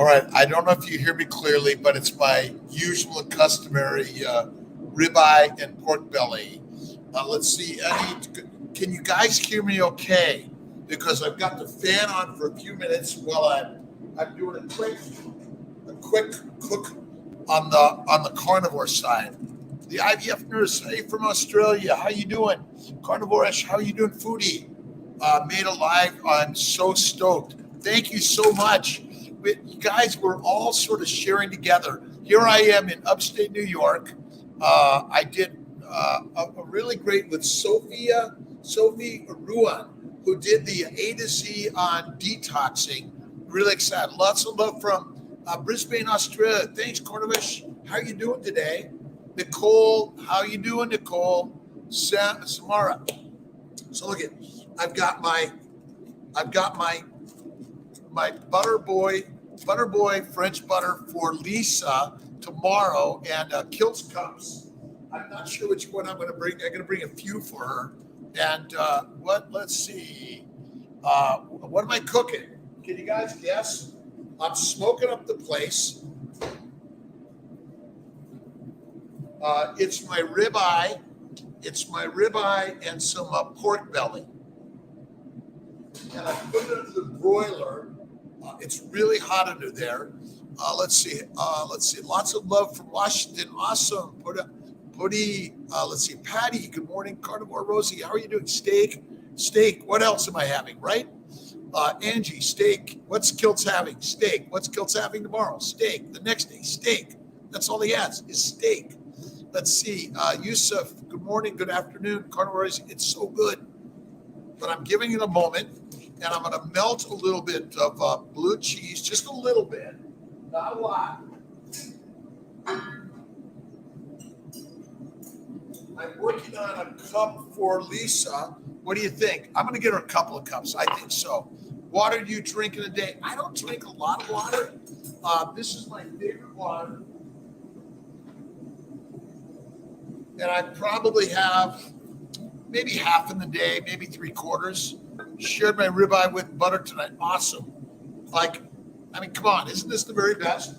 All right. I don't know if you hear me clearly, but it's my usual and customary ribeye and pork belly. Let's see. Can you guys hear me okay? Because I've got the fan on for a few minutes while I'm doing a quick cook on the carnivore side. The IVF nurse, hey from Australia, how you doing? Carnivore-ish, how you doing, foodie? Made alive. I'm so stoked. Thank you so much. You guys, we're all sort of sharing together. Here I am in upstate New York. I did a really great with Sophie Ruan, who did the A to Z on detoxing. Really excited. Lots of love from Brisbane, Australia. Thanks, Cornish. How you doing today? Nicole, how you doing, Nicole? Samara. So look at, I've got my butter boy French butter for Lisa tomorrow, and Kiltz cups. I'm not sure which one I'm going to bring. I'm going to bring a few for her. And let's see. What am I cooking? Can you guys guess? I'm smoking up the place. It's my ribeye. And some pork belly. And I put it into the broiler. It's really hot under there. Let's see. Lots of love from Washington. Awesome. Let's see. Patty, good morning. Carnivore Rosie, how are you doing? Steak. What else am I having, right? Angie, steak. What's Kiltz having? Steak. What's Kiltz having tomorrow? Steak. The next day, steak. That's all he has is steak. Let's see. Yusuf, good morning, good afternoon. Carnivore Rosie, it's so good. But I'm giving it a moment, and I'm going to melt a little bit of blue cheese, just a little bit, not a lot. I'm working on a cup for Lisa. What do you think? I'm going to get her a couple of cups. I think so. Water do you drink in a day? I don't drink a lot of water. This is my favorite water. And I probably have maybe half in the day, maybe 3/4. Shared my ribeye with butter tonight. Awesome. Come on. Isn't this the very best?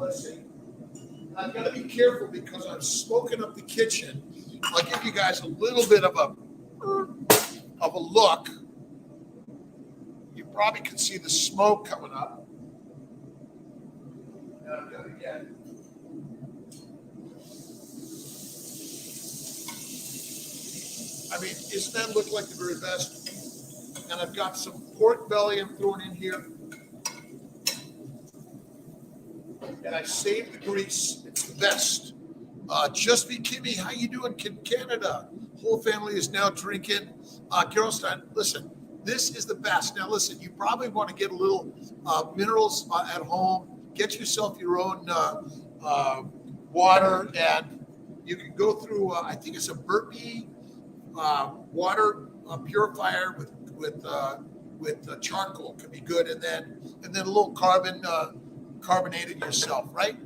Let's see. I've got to be careful because I'm smoking up the kitchen. I'll give you guys a little bit of a look. You probably can see the smoke coming up. And I'm going to get doesn't that look like the very best? And I've got some pork belly I'm throwing in here. And I saved the grease. It's the best. Just be Kimmy, how you doing, Canada? Whole family is now drinking. Carol Stein, listen, this is the best. Now listen, you probably want to get a little minerals at home. Get yourself your own water, and you can go through. I think it's a burpee water purifier with charcoal could be good, and then a little carbonated yourself, right?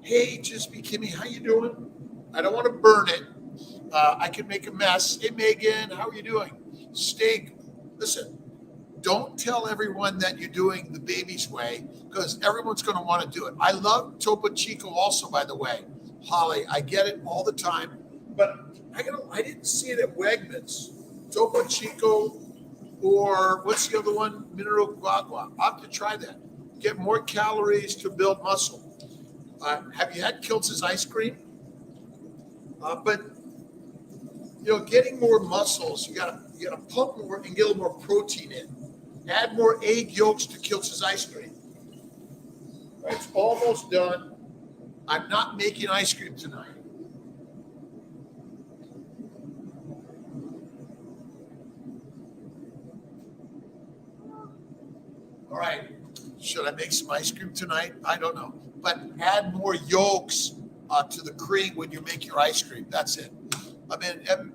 Hey, just be Kimmy, how you doing? I don't want to burn it. I can make a mess. Hey, Megan, how are you doing? Steak. Listen, don't tell everyone that you're doing the baby's way because everyone's going to want to do it. I love Topo Chico also, by the way. Holly, I get it all the time, but I didn't see it at Wegmans. Topo Chico, or what's the other one? Mineral Guagua. I'll have to try that. Get more calories to build muscle. Have you had Kiltz's ice cream? But getting more muscles, you gotta pump more and get a little more protein in. Add more egg yolks to Kiltz's ice cream. Right, it's almost done. I'm not making ice cream tonight. All right. Should I make some ice cream tonight? I don't know. But add more yolks to the cream when you make your ice cream. That's it.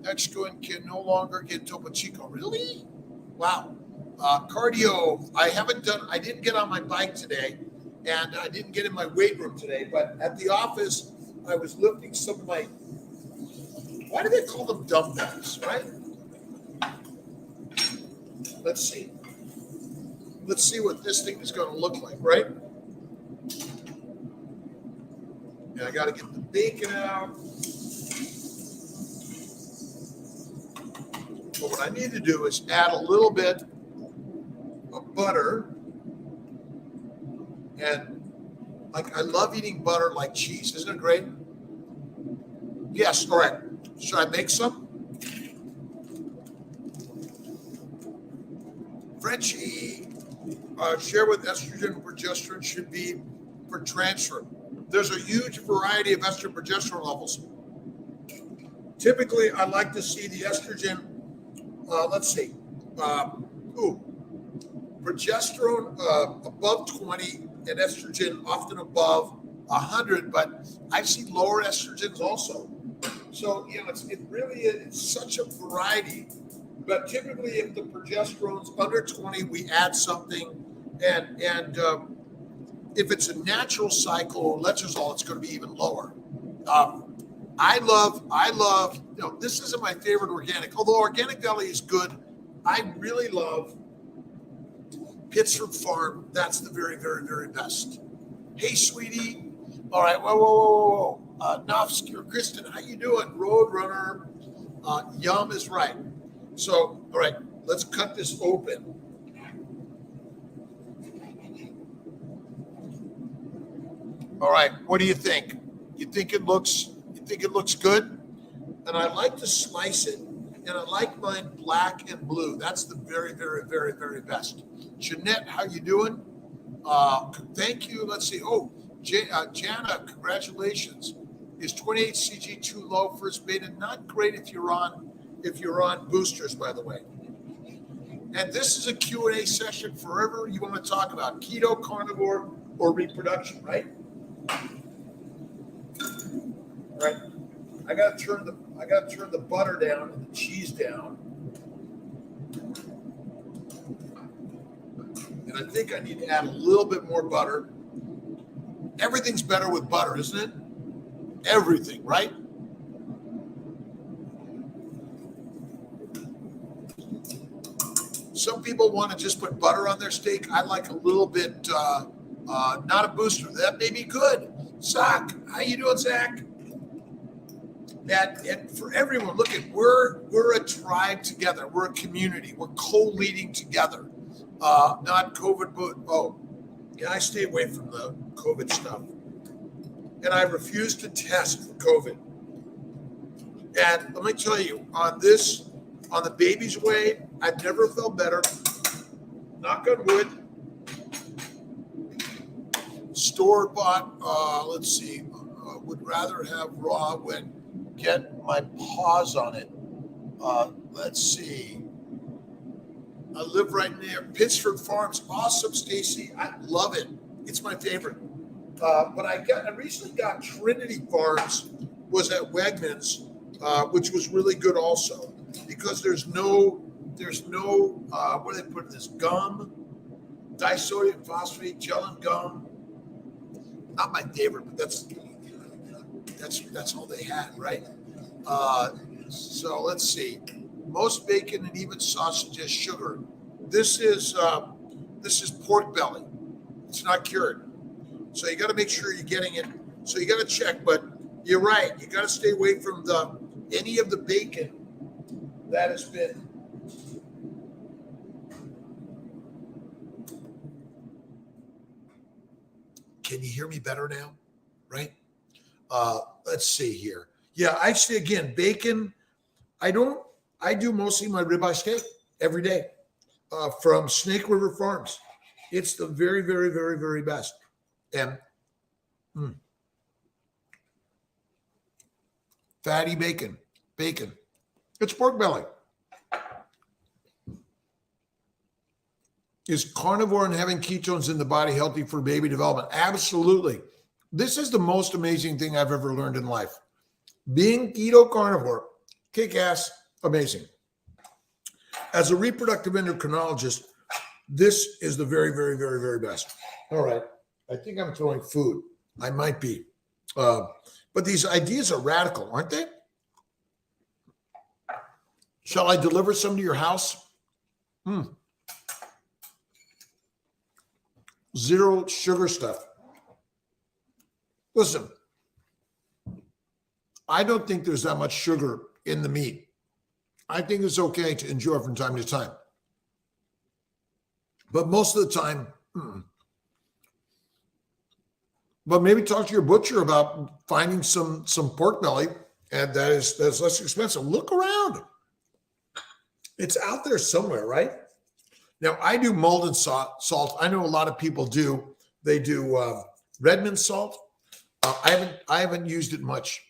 Mexico and can no longer get Topo Chico. Really? Wow. Cardio. I didn't get on my bike today, and I didn't get in my weight room today. But at the office, I was lifting some of my, why do they call them dumbbells, right? Let's see. Let's see what this thing is going to look like, right? And I got to get the bacon out. But what I need to do is add a little bit of butter. And like, I love eating butter like cheese. Isn't it great? Yes. All right. Should I make some? Frenchie, share with estrogen and progesterone should be for transfer. There's a huge variety of estrogen and progesterone levels. Typically, I like to see the estrogen, let's see, progesterone above 20 and estrogen often above 100, but I've seen lower estrogens also. So, it really is, it's such a variety. But typically, if the progesterone's under 20, we add something. And if it's a natural cycle or letrozole, it's going to be even lower. I love, this isn't my favorite organic, although Organic Valley is good. I really love Pittsford Farm. That's the very, very, very best. Hey, sweetie. All right. Whoa. Nofsky or Kristen, how you doing? Roadrunner. Yum is right. So, all right, let's cut this open. All right, what do you think? You think it looks good? And I like to slice it, and I like mine black and blue. That's the very, very, very, very best. Jeanette, how you doing? Thank you. Let's see. Oh, Jana, congratulations. Is 28 CG too low for its beta? Not great if you're on boosters, by the way. And this is a Q&A session forever you want to talk about keto, carnivore, or reproduction, right? Right. I got to turn the butter down and the cheese down. And I think I need to add a little bit more butter. Everything's better with butter, isn't it? Everything, right? Some people want to just put butter on their steak. I like a little bit, not a booster. That may be good. Zach, how you doing, Zach? And for everyone, look, we're a tribe together. We're a community. We're co-leading together. Not COVID, but I stay away from the COVID stuff. And I refuse to test for COVID. And let me tell you, on the baby's way, I've never felt better. Knock on wood. Store-bought, let's see, would rather have raw when get my paws on it. Let's see. I live right near Pittsford Farms. Awesome, Stacy. I love it. It's my favorite. But I recently got Trinity Farms, was at Wegmans, which was really good also, because there's no what do they put in this? Gum, disodium phosphate, gel and gum. Not my favorite, but that's all they had, right? So let's see. Most bacon and even sausage has sugar. This is pork belly. It's not cured. So you got to make sure you're getting it. So you got to check, but you're right. You got to stay away from any of the bacon that has been. Can you hear me better now? Right? Let's see here. Yeah, actually, again, bacon. I do mostly my ribeye steak every day from Snake River Farms. It's the very, very, very, very best. And fatty bacon. It's pork belly. Is carnivore and having ketones in the body healthy for baby development? Absolutely. This is the most amazing thing I've ever learned in life. Being keto carnivore, kick ass, amazing. As a reproductive endocrinologist, this is the very, very, very, very best. All right. I think I'm throwing food. I might be. But these ideas are radical, aren't they? Shall I deliver some to your house? Zero sugar stuff. Listen, I don't think there's that much sugar in the meat. I think it's okay to enjoy from time to time. But most of the time, but maybe talk to your butcher about finding some pork belly, and that's less expensive. Look around. It's out there somewhere, right? Now, I do Malden salt. I know a lot of people do. They do Redmond salt. I haven't used it much.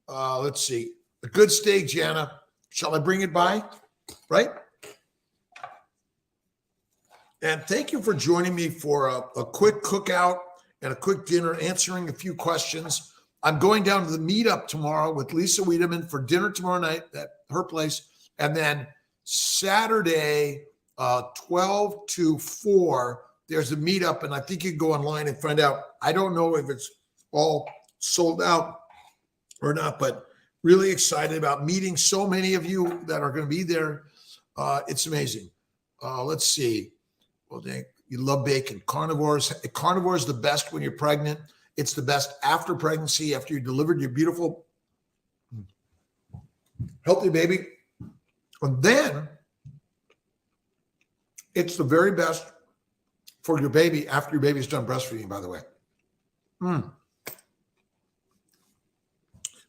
Let's see. A good steak, Jana. Shall I bring it by? Right? And thank you for joining me for a quick cookout and a quick dinner, answering a few questions. I'm going down to the meetup tomorrow with Lisa Wiedemann for dinner tomorrow night at her place. And then Saturday, 12 to 4, there's a meetup. And I think you can go online and find out. I don't know if it's all sold out or not, but really excited about meeting so many of you that are going to be there. It's amazing. Let's see. Well, you love bacon. Carnivore is the best when you're pregnant. It's the best after pregnancy, after you delivered your beautiful, healthy baby. And then it's the very best for your baby after your baby's done breastfeeding, by the way.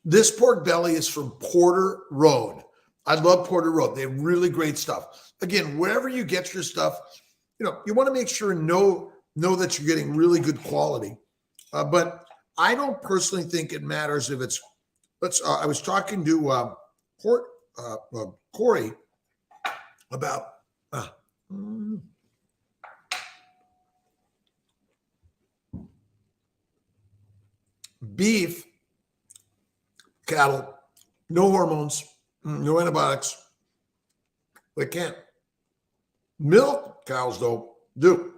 This pork belly is from Porter Road. I love Porter Road. They have really great stuff. Again, wherever you get your stuff, you want to make sure and know that you're getting really good quality. But I don't personally think it matters if it's. I was talking to Corey about beef cattle, no hormones, no antibiotics. They can't. Milk cows, though, do.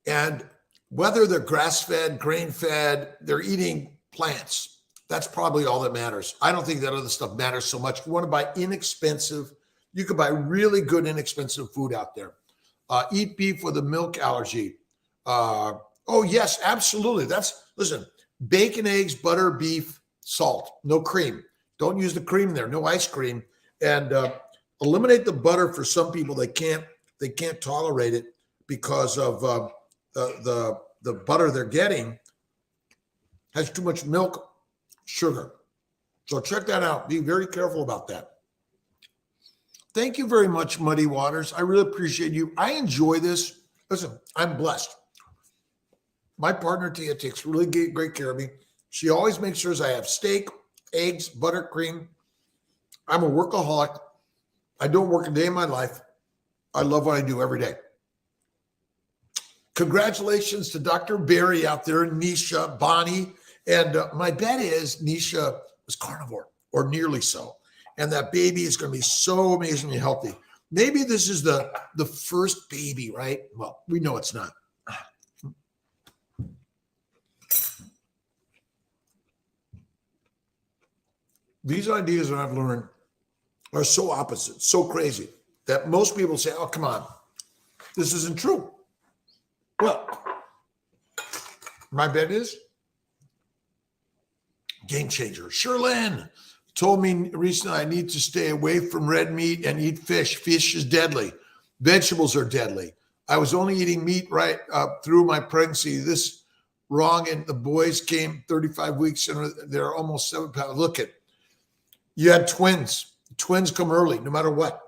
And whether they're grass-fed, grain-fed, they're eating plants. That's probably all that matters. I don't think that other stuff matters so much. You want to buy inexpensive. You can buy really good, inexpensive food out there. Eat beef with a milk allergy. Oh, yes, absolutely. Listen, bacon, eggs, butter, beef, salt, no cream. Don't use the cream there, no ice cream. And eliminate the butter for some people. They can't tolerate it because of the butter they're getting has too much milk, sugar. So check that out. Be very careful about that. Thank you very much, Muddy Waters. I really appreciate you. I enjoy this. Listen, I'm blessed. My partner, Tia, takes really great care of me. She always makes sure I have steak, eggs, buttercream. I'm a workaholic. I don't work a day in my life. I love what I do every day. Congratulations to Dr. Barry out there, Nisha, Bonnie. And my bet is Nisha was carnivore or nearly so. And that baby is going to be so amazingly healthy. Maybe this is the first baby, right? Well, we know it's not. These ideas that I've learned are so opposite, so crazy, that most people say, oh, come on, this isn't true. Well, my bet is game changer. Sherlyn told me recently I need to stay away from red meat and eat fish. Fish is deadly. Vegetables are deadly. I was only eating meat right through my pregnancy. This wrong, and the boys came 35 weeks and they're almost 7 pounds. Look at, you had twins. Twins come early, no matter what.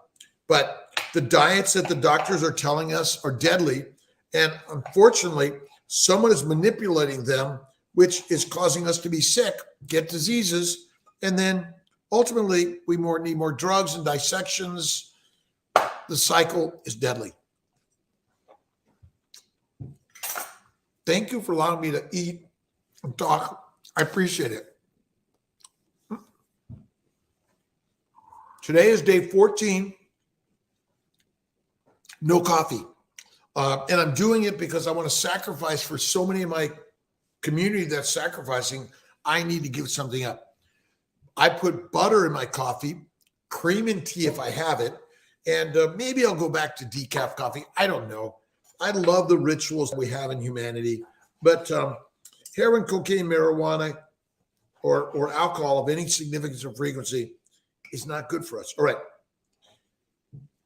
But the diets that the doctors are telling us are deadly. And unfortunately, someone is manipulating them, which is causing us to be sick, get diseases, and then ultimately we need more drugs and dissections. The cycle is deadly. Thank you for allowing me to eat and talk. I appreciate it. Today is day 14. No coffee. And I'm doing it because I want to sacrifice for so many of my community that's sacrificing. I need to give something up. I put butter in my coffee, cream in tea if I have it, and maybe I'll go back to decaf coffee. I don't know. I love the rituals we have in humanity. But heroin, cocaine, marijuana, or alcohol of any significance or frequency is not good for us. All right.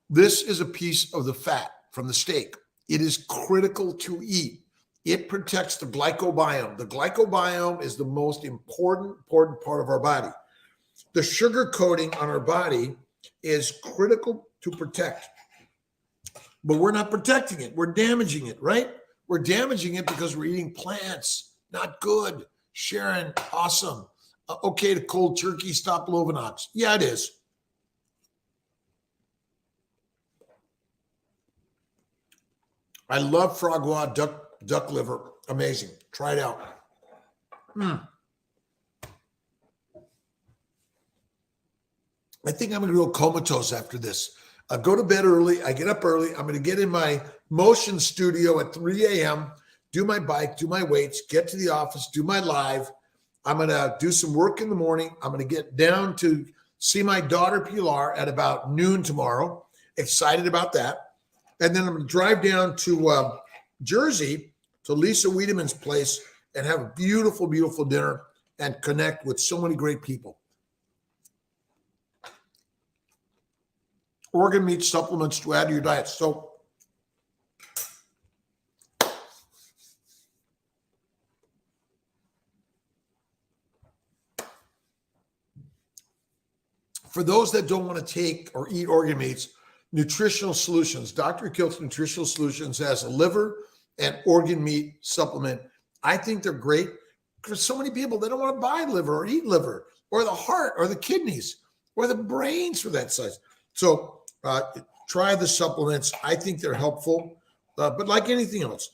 This is a piece of the fat from the steak. It is critical to eat. It protects the glycobiome. The glycobiome is the most important part of our body. The sugar coating on our body is critical to protect. But we're not protecting it. We're damaging it, right? We're damaging it because we're eating plants. Not good. Sharon, awesome. Okay to cold turkey, stop Lovenox. Yeah, it is. I love frog gras, duck liver. Amazing. Try it out. I think I'm going to go comatose after this. I go to bed early. I get up early. I'm going to get in my motion studio at 3 a.m., do my bike, do my weights, get to the office, do my live. I'm going to do some work in the morning. I'm going to get down to see my daughter Pilar at about noon tomorrow. Excited about that. And then I'm going to drive down to Jersey to Lisa Wiedemann's place and have a beautiful, beautiful dinner and connect with so many great people. Organ meat supplements to add to your diet. So for those that don't want to take or eat organ meats, Nutritional Solutions, Dr. Kiltz Nutritional Solutions has a liver and organ meat supplement. I think they're great for so many people. They don't want to buy liver or eat liver or the heart or the kidneys or the brains for that size. So try the supplements. I think they're helpful, but like anything else,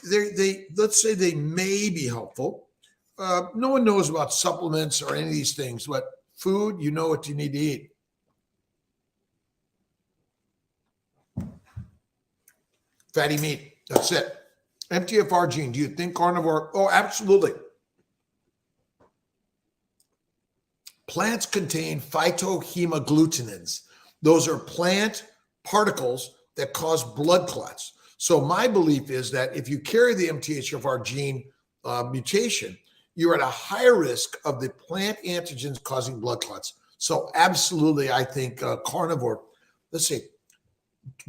they let's say they may be helpful. No one knows about supplements or any of these things, but food, you know what you need to eat. Fatty meat. That's it. MTFR gene. Do you think carnivore? Oh, absolutely. Plants contain phytohemagglutinins. Those are plant particles that cause blood clots. So my belief is that if you carry the MTHFR gene mutation, you're at a higher risk of the plant antigens causing blood clots. So absolutely, I think carnivore. Let's see.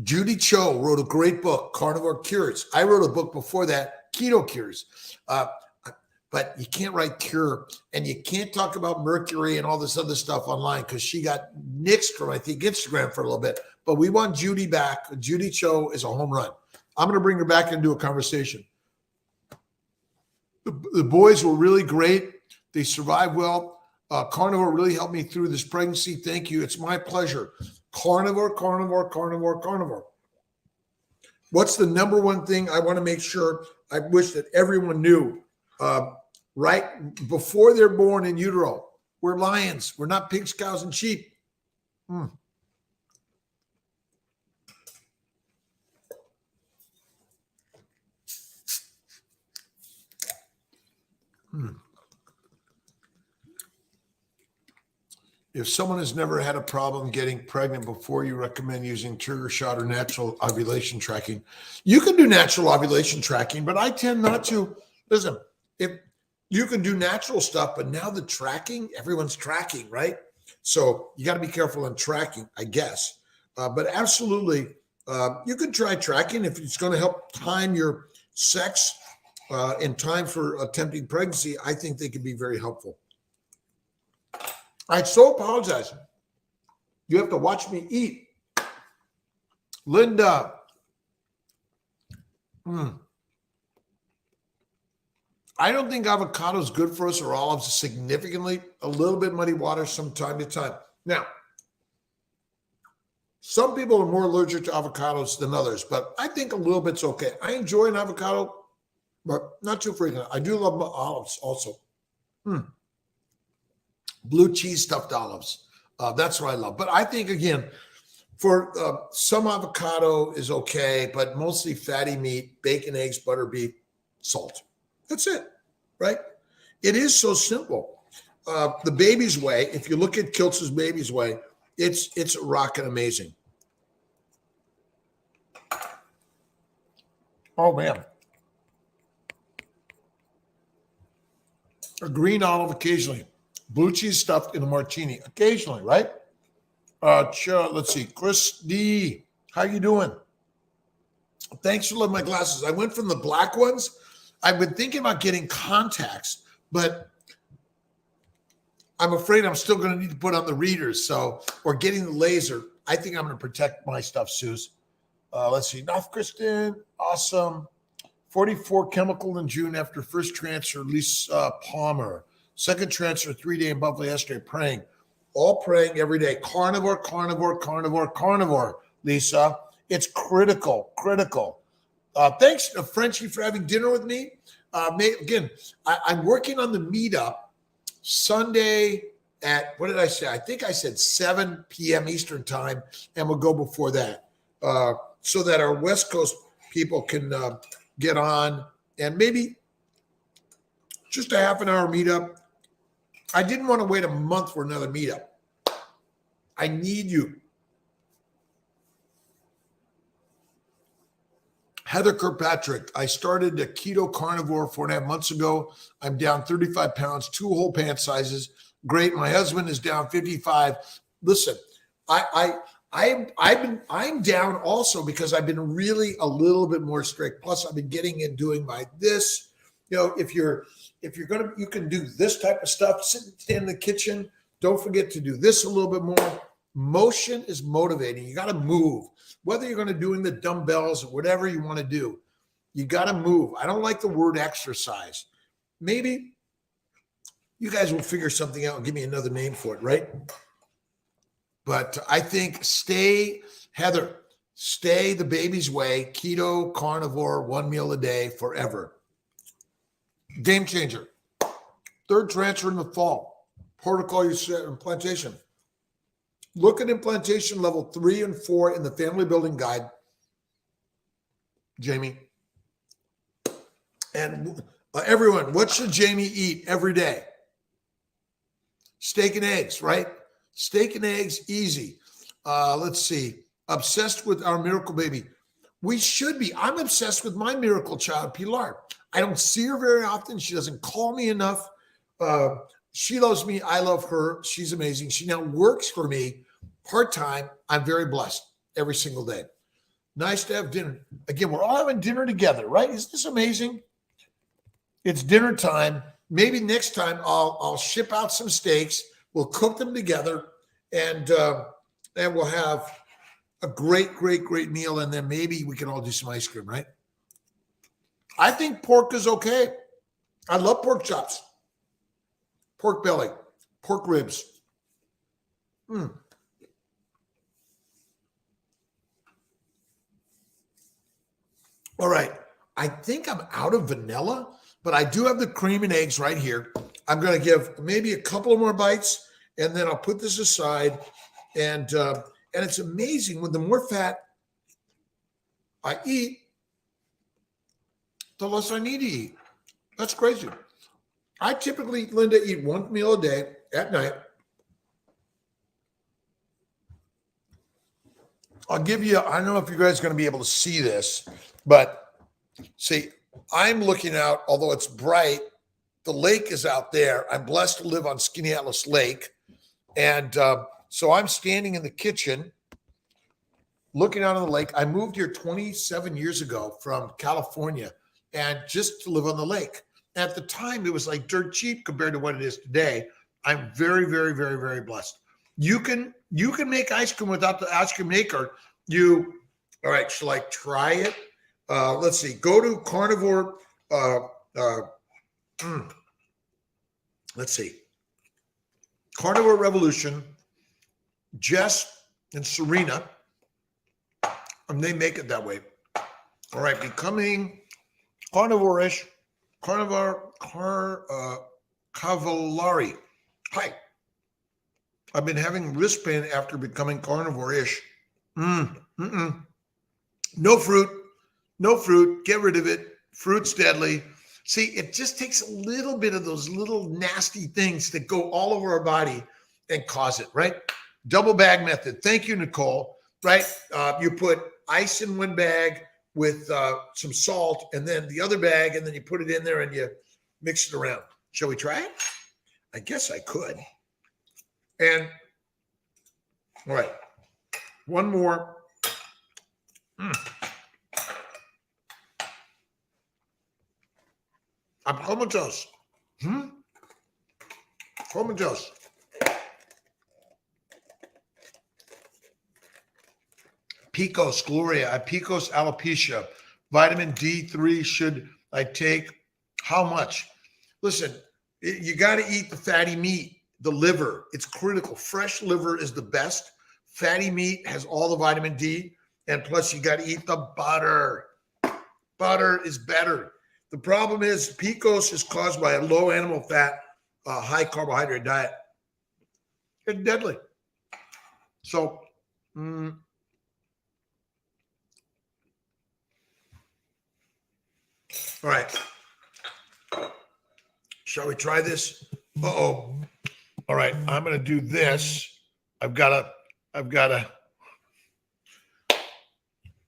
Judy Cho wrote a great book, Carnivore Cures. I wrote a book before that, Keto Cures. But you can't write cure, and you can't talk about mercury and all this other stuff online because she got nixed from, I think, Instagram for a little bit. But we want Judy back. Judy Cho is a home run. I'm going to bring her back and do a conversation. The boys were really great. They survived well. Carnivore really helped me through this pregnancy. Thank you. It's my pleasure. Carnivore, carnivore, carnivore, carnivore. What's the number one thing I want to make sure? I wish that everyone knew. Right before they're born in utero, we're lions. We're not pigs, cows, and sheep. If someone has never had a problem getting pregnant before, you recommend using trigger shot or natural ovulation tracking. You can do natural ovulation tracking, but I tend not to. Listen, if you can do natural stuff, but now the tracking, everyone's tracking, right? So you got to be careful on tracking, I guess. But absolutely, you can try tracking if it's going to help time your sex in time for attempting pregnancy. I think they can be very helpful. I so apologize. You have to watch me eat. Linda. I don't think avocado is good for us or olives significantly. A little bit muddy water from time to time. Now, some people are more allergic to avocados than others, but I think a little bit's okay. I enjoy an avocado, but not too frequent. I do love olives also. Blue cheese stuffed olives. That's what I love. But I think, again, for some avocado is okay, but mostly fatty meat, bacon, eggs, butter, beef, salt. That's it, right? It is so simple. The baby's way, if you look at Kiltz's baby's way, it's rocking amazing. Oh, man. A green olive occasionally. Blue cheese stuffed in a martini, occasionally, right? Let's see. Chris D, how you doing? Thanks for loving my glasses. I went from the black ones. I've been thinking about getting contacts, but I'm afraid I'm still going to need to put on the readers. Or getting the laser. I think I'm going to protect my stuff, Suze. Let's see. North Kristen, awesome. 44 chemical in June after first transfer, Lisa Palmer. Second transfer, 3-day in Buffalo yesterday, praying. All praying every day. Carnivore, carnivore, carnivore, carnivore, Lisa. It's critical. Thanks, Frenchie, for having dinner with me. Again, I'm working on the meetup Sunday at, what did I say? I think I said 7 p.m. Eastern time, and we'll go before that so that our West Coast people can get on, and maybe just a half an hour meetup. I didn't want to wait a month for another meetup. I need you. Heather Kirkpatrick, I started a keto carnivore 4.5 months ago. I'm down 35 pounds, 2 whole pant sizes. Great. My husband is down 55. Listen, I'm down also because I've been really a little bit more strict. Plus, I've been getting in doing this. If you're gonna, you can do this type of stuff. Stand in the kitchen. Don't forget to do this a little bit more. Motion is motivating. You got to move. Whether you're going to doing the dumbbells or whatever you want to do, you got to move. I don't like the word exercise. Maybe you guys will figure something out and give me another name for it, right? But I think Heather, stay the baby's way, keto, carnivore, 1 meal a day forever. Game changer. Third transfer in the fall. Protocol you set implantation. Look at implantation level 3 and 4 in the family building guide, Jamie. And everyone, what should Jamie eat every day? Steak and eggs, right? Steak and eggs, easy. Let's see. Obsessed with our miracle baby. We should be. I'm obsessed with my miracle child, Pilar. I don't see her very often. She doesn't call me enough. She loves me. I love her. She's amazing. She now works for me part-time. I'm very blessed every single day. Nice to have dinner. Again, we're all having dinner together, right? Isn't this amazing? It's dinner time. Maybe next time I'll ship out some steaks. We'll cook them together, and we'll have a great meal. And then maybe we can all do some ice cream, right? I think pork is okay. I love pork chops, pork belly, pork ribs. All right. I think I'm out of vanilla, but I do have the cream and eggs right here. I'm going to give maybe a couple of more bites, and then I'll put this aside. And it's amazing when the more fat I eat, the less I need to eat. That's crazy. I typically, Linda, eat 1 meal a day at night. I'll give you, I don't know if you guys are going to be able to see this, but see, I'm looking out, although it's bright, the lake is out there. I'm blessed to live on Skinny Atlas Lake. And so I'm standing in the kitchen looking out on the lake. I moved here 27 years ago from California, and just to live on the lake. At the time, it was like dirt cheap compared to what it is today. I'm very, very, very, very blessed. You can make ice cream without the ice cream maker. All right, shall I try it? Let's see. Go to Carnivore. Let's see. Carnivore Revolution. Jess and Serena, and they make it that way. All right, becoming carnivore-ish. Cavallari. Hi. I've been having wrist pain after becoming carnivore-ish. No fruit. No fruit. Get rid of it. Fruit's deadly. See, it just takes a little bit of those little nasty things that go all over our body and cause it, right? Double bag method. Thank you, Nicole. Right? You put ice in one bag with some salt, and then the other bag, and then you put it in there and you mix it around. Shall we try it? I guess I could. And all right, one more. Almond toast. Almond toast. Picos, Gloria, Picos alopecia. Vitamin D3 should I take? How much? Listen, you got to eat the fatty meat, the liver. It's critical. Fresh liver is the best. Fatty meat has all the vitamin D. And plus, you got to eat the butter. Butter is better. The problem is PCOS is caused by a low animal fat, high carbohydrate diet. It's deadly. So, all right. Shall we try this? Uh-oh. All right. I'm going to do this. I've got to.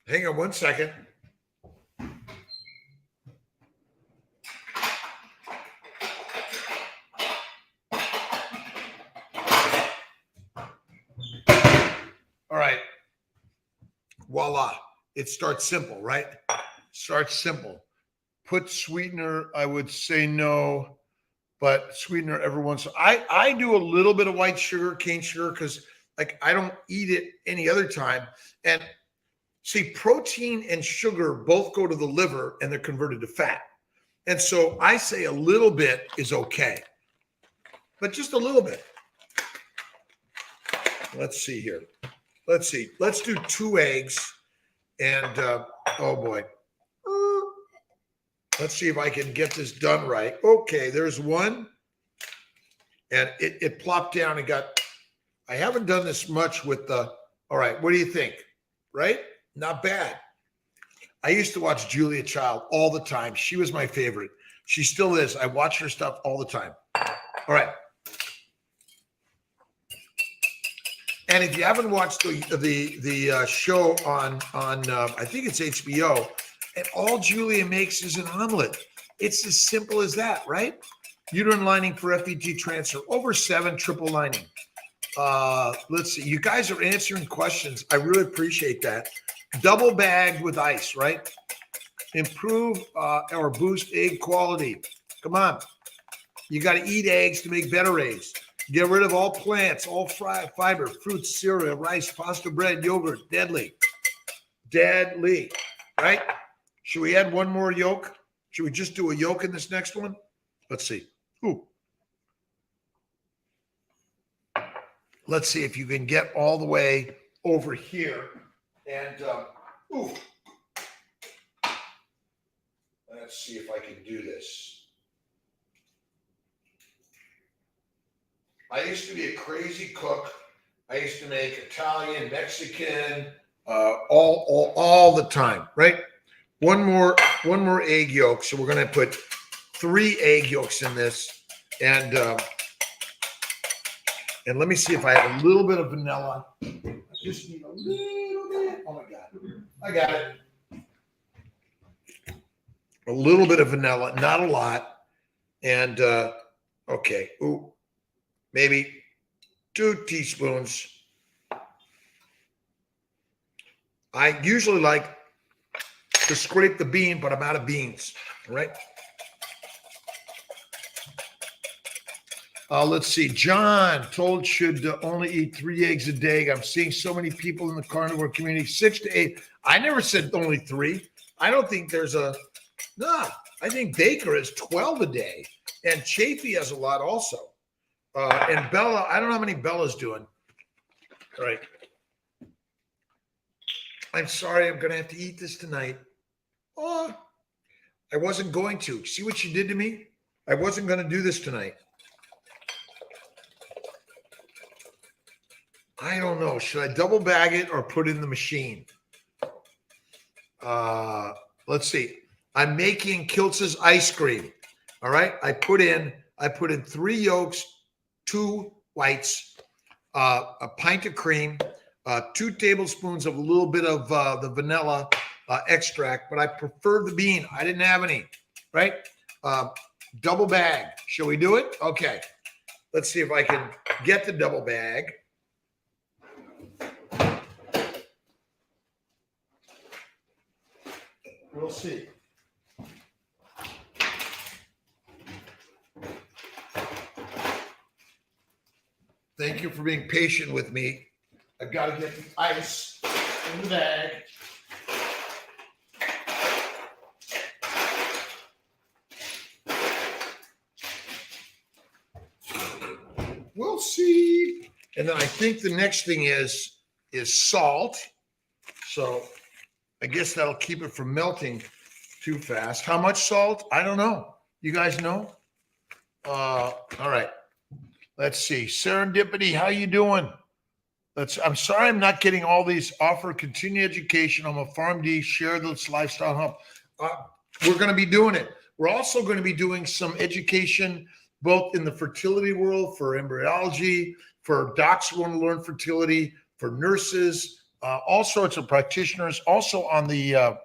Hang on one second. All right. Voila. It starts simple, right? Starts simple. Put sweetener, I would say no, but sweetener every once. I do a little bit of white sugar, cane sugar, because like I don't eat it any other time. And see, protein and sugar both go to the liver and they're converted to fat. And so I say a little bit is okay, but just a little bit. Let's see here. Let's see. Let's do 2 eggs. And oh boy. Let's see if I can get this done right. Okay, there's one. And it plopped down and got, I haven't done this much with the, all right, what do you think? Right? Not bad. I used to watch Julia Child all the time. She was my favorite. She still is. I watch her stuff all the time. All right. And if you haven't watched the show on I think it's HBO, and all Julia makes is an omelet. It's as simple as that, right? Uterine lining for FET transfer, over 7 triple lining. Let's see. You guys are answering questions. I really appreciate that. Double bagged with ice, right? Improve or boost egg quality. Come on. You got to eat eggs to make better eggs. Get rid of all plants, all fiber, fruits, cereal, rice, pasta, bread, yogurt. Deadly. Deadly, right? Should we add one more yolk? Should we just do a yolk in this next one? Let's see. Ooh. Let's see if you can get all the way over here. And, ooh. Let's see if I can do this. I used to be a crazy cook. I used to make Italian, Mexican, all the time, right? One more egg yolk. So we're going to put 3 egg yolks in this. And let me see if I have a little bit of vanilla. I just need a little bit. Oh my God. I got it. A little bit of vanilla, not a lot. And okay. Ooh. Maybe 2 teaspoons. I usually like to scrape the bean, but I'm out of beans. All right. Let's see. John told should only eat 3 eggs a day. I'm seeing so many people in the carnivore community, 6 to 8. I never said only 3. I don't think there's no. I think Baker is 12 a day, and Chafee has a lot also. And Bella, I don't know how many Bella's doing. All right. I'm sorry, I'm going to have to eat this tonight. Oh, I wasn't going to. See what you did to me? I wasn't going to do this tonight. I don't know. Should I double bag it or put it in the machine? Let's see. I'm making Kiltz's ice cream. All right. I put in 3 yolks, 2 whites, a pint of cream, 2 tablespoons of a little bit of the vanilla extract, but I prefer the bean. I didn't have any, right? Double bag. Shall we do it? Okay. Let's see if I can get the double bag. We'll see. Thank you for being patient with me. I've got to get the ice in the bag. We'll see. And then I think the next thing is salt. So I guess that'll keep it from melting too fast. How much salt? I don't know. You guys know? All right. Let's see. Serendipity, how you doing? I'm sorry I'm not getting all these. Offer continuing education. I'm a PharmD. Share this lifestyle hub. We're going to be doing it. We're also going to be doing some education both in the fertility world, for embryology, for docs who want to learn fertility, for nurses, all sorts of practitioners. Also on the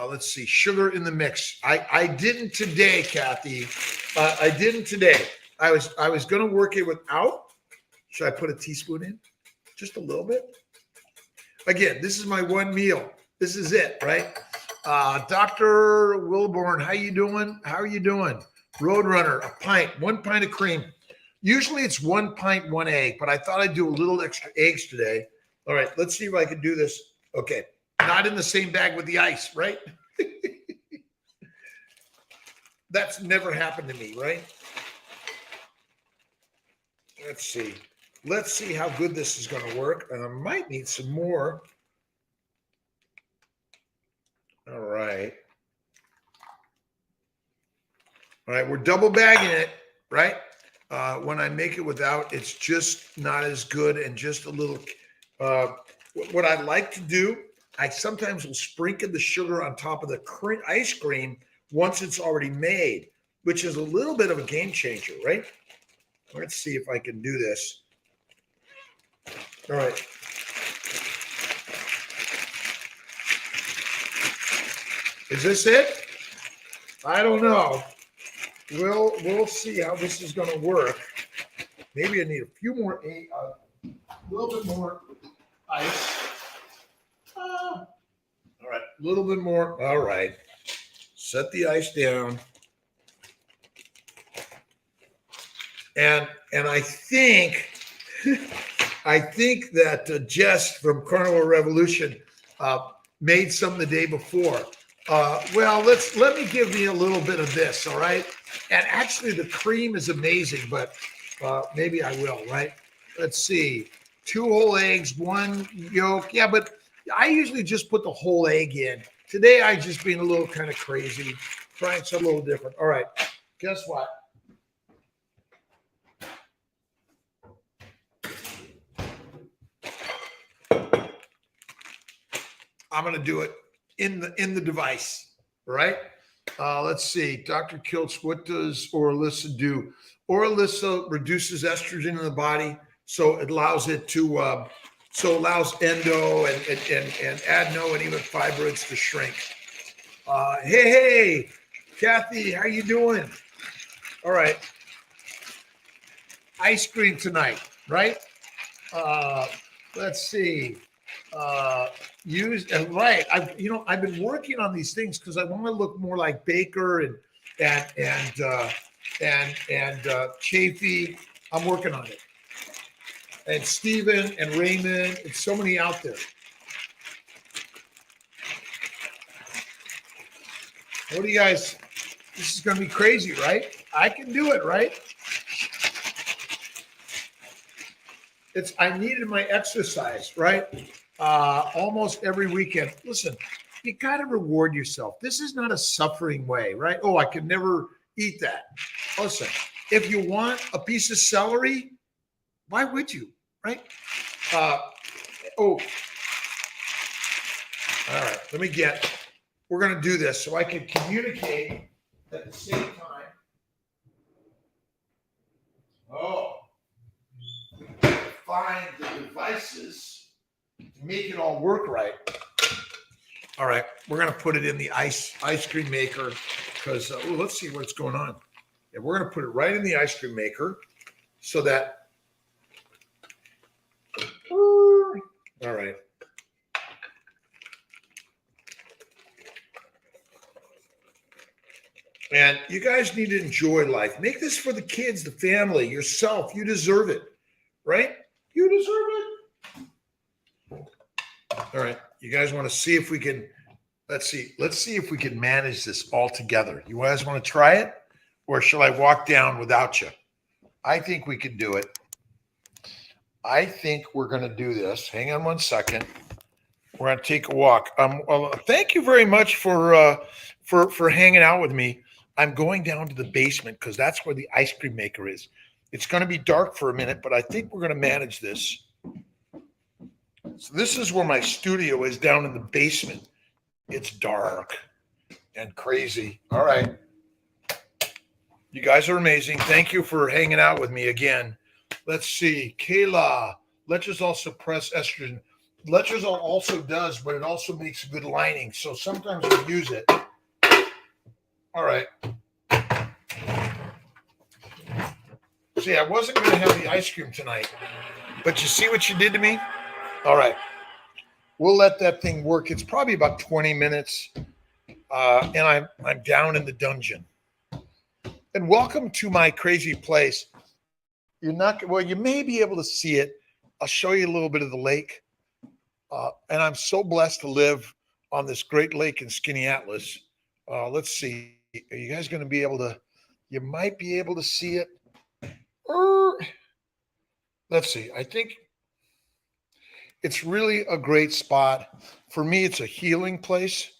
let's see, sugar in the mix. I didn't today, Kathy. I didn't today. I was going to work it without. Should I put a teaspoon in? Just a little bit. Again, this is my one meal. This is it, right? Dr. Wilborn, how you doing? How are you doing? Roadrunner, a pint, 1 pint of cream. Usually it's 1 pint, 1 egg, but I thought I'd do a little extra eggs today. All right, let's see if I can do this. Okay, not in the same bag with the ice, right? That's never happened to me, right? Let's see. Let's see how good this is going to work. And I might need some more. All right. All right, we're double bagging it, right? When I make it without, it's just not as good and just a little. What I like to do, I sometimes will sprinkle the sugar on top of the ice cream once it's already made, which is a little bit of a game changer, right? Let's see if I can do this. All right. Is this it? I don't know. We'll see how this is going to work. Maybe I need a few more, a little bit more ice. All right, a little bit more. All right. Set the ice down. And I think that Jess from Carnivore Revolution made some the day before. Well, let me give you a little bit of this, all right? And actually, the cream is amazing, but maybe I will, right? Let's see. 2 whole eggs, 1 yolk. Yeah, but I usually just put the whole egg in. Today, I just being a little kind of crazy, trying something a little different. All right, guess what? I'm going to do it in the device, right? Let's see. Dr. Kiltz, what does Oralissa do? Oralissa reduces estrogen in the body, so it allows it to, allows endo and adeno and even fibroids to shrink. Hey, Kathy, how you doing? All right. Ice cream tonight, right? Let's see. Right. I've been working on these things because I want to look more like Baker and Chafee. I'm working on it. And Steven and Raymond, and so many out there. What do you guys? This is going to be crazy, right? I can do it, right? I needed my exercise, right? Almost every weekend. Listen, you got to reward yourself. This is not a suffering way, right? Oh, I could never eat that. Listen, if you want a piece of celery, why would you, right? All right, we're going to do this so I can communicate at the same time. Find the devices to make it all work right. All right, we're going to put it in the ice cream maker because let's see what's going on. And we're going to put it right in the ice cream maker so that, all right. And you guys need to enjoy life. Make this for the kids, the family, yourself. You deserve it, right? You deserve it. All right. You guys want to see if we can, let's see if we can manage this all together. You guys want to try it? Or shall I walk down without you? I think we can do it. I think we're going to do this. Hang on one second. We're going to take a walk. Well, thank you very much for hanging out with me. I'm going down to the basement because that's where the ice cream maker is. It's going to be dark for a minute, but I think we're going to manage this. So this is where my studio is, down in the basement. It's dark and crazy. All right. You guys are amazing. Thank you for hanging out with me again. Let's see. Kayla, letrozole suppress estrogen. Letrozole also does, but it also makes a good lining. So sometimes we use it. All right. See, I wasn't going to have the ice cream tonight, but you see what you did to me? All right. We'll let that thing work. It's probably about 20 minutes, and I'm down in the dungeon. And welcome to my crazy place. You may be able to see it. I'll show you a little bit of the lake. And I'm so blessed to live on this great lake in Skinny Atlas. Let's see. Are you guys going to be able to? You might be able to see it. Let's see. I think it's really a great spot. For me, it's a healing place.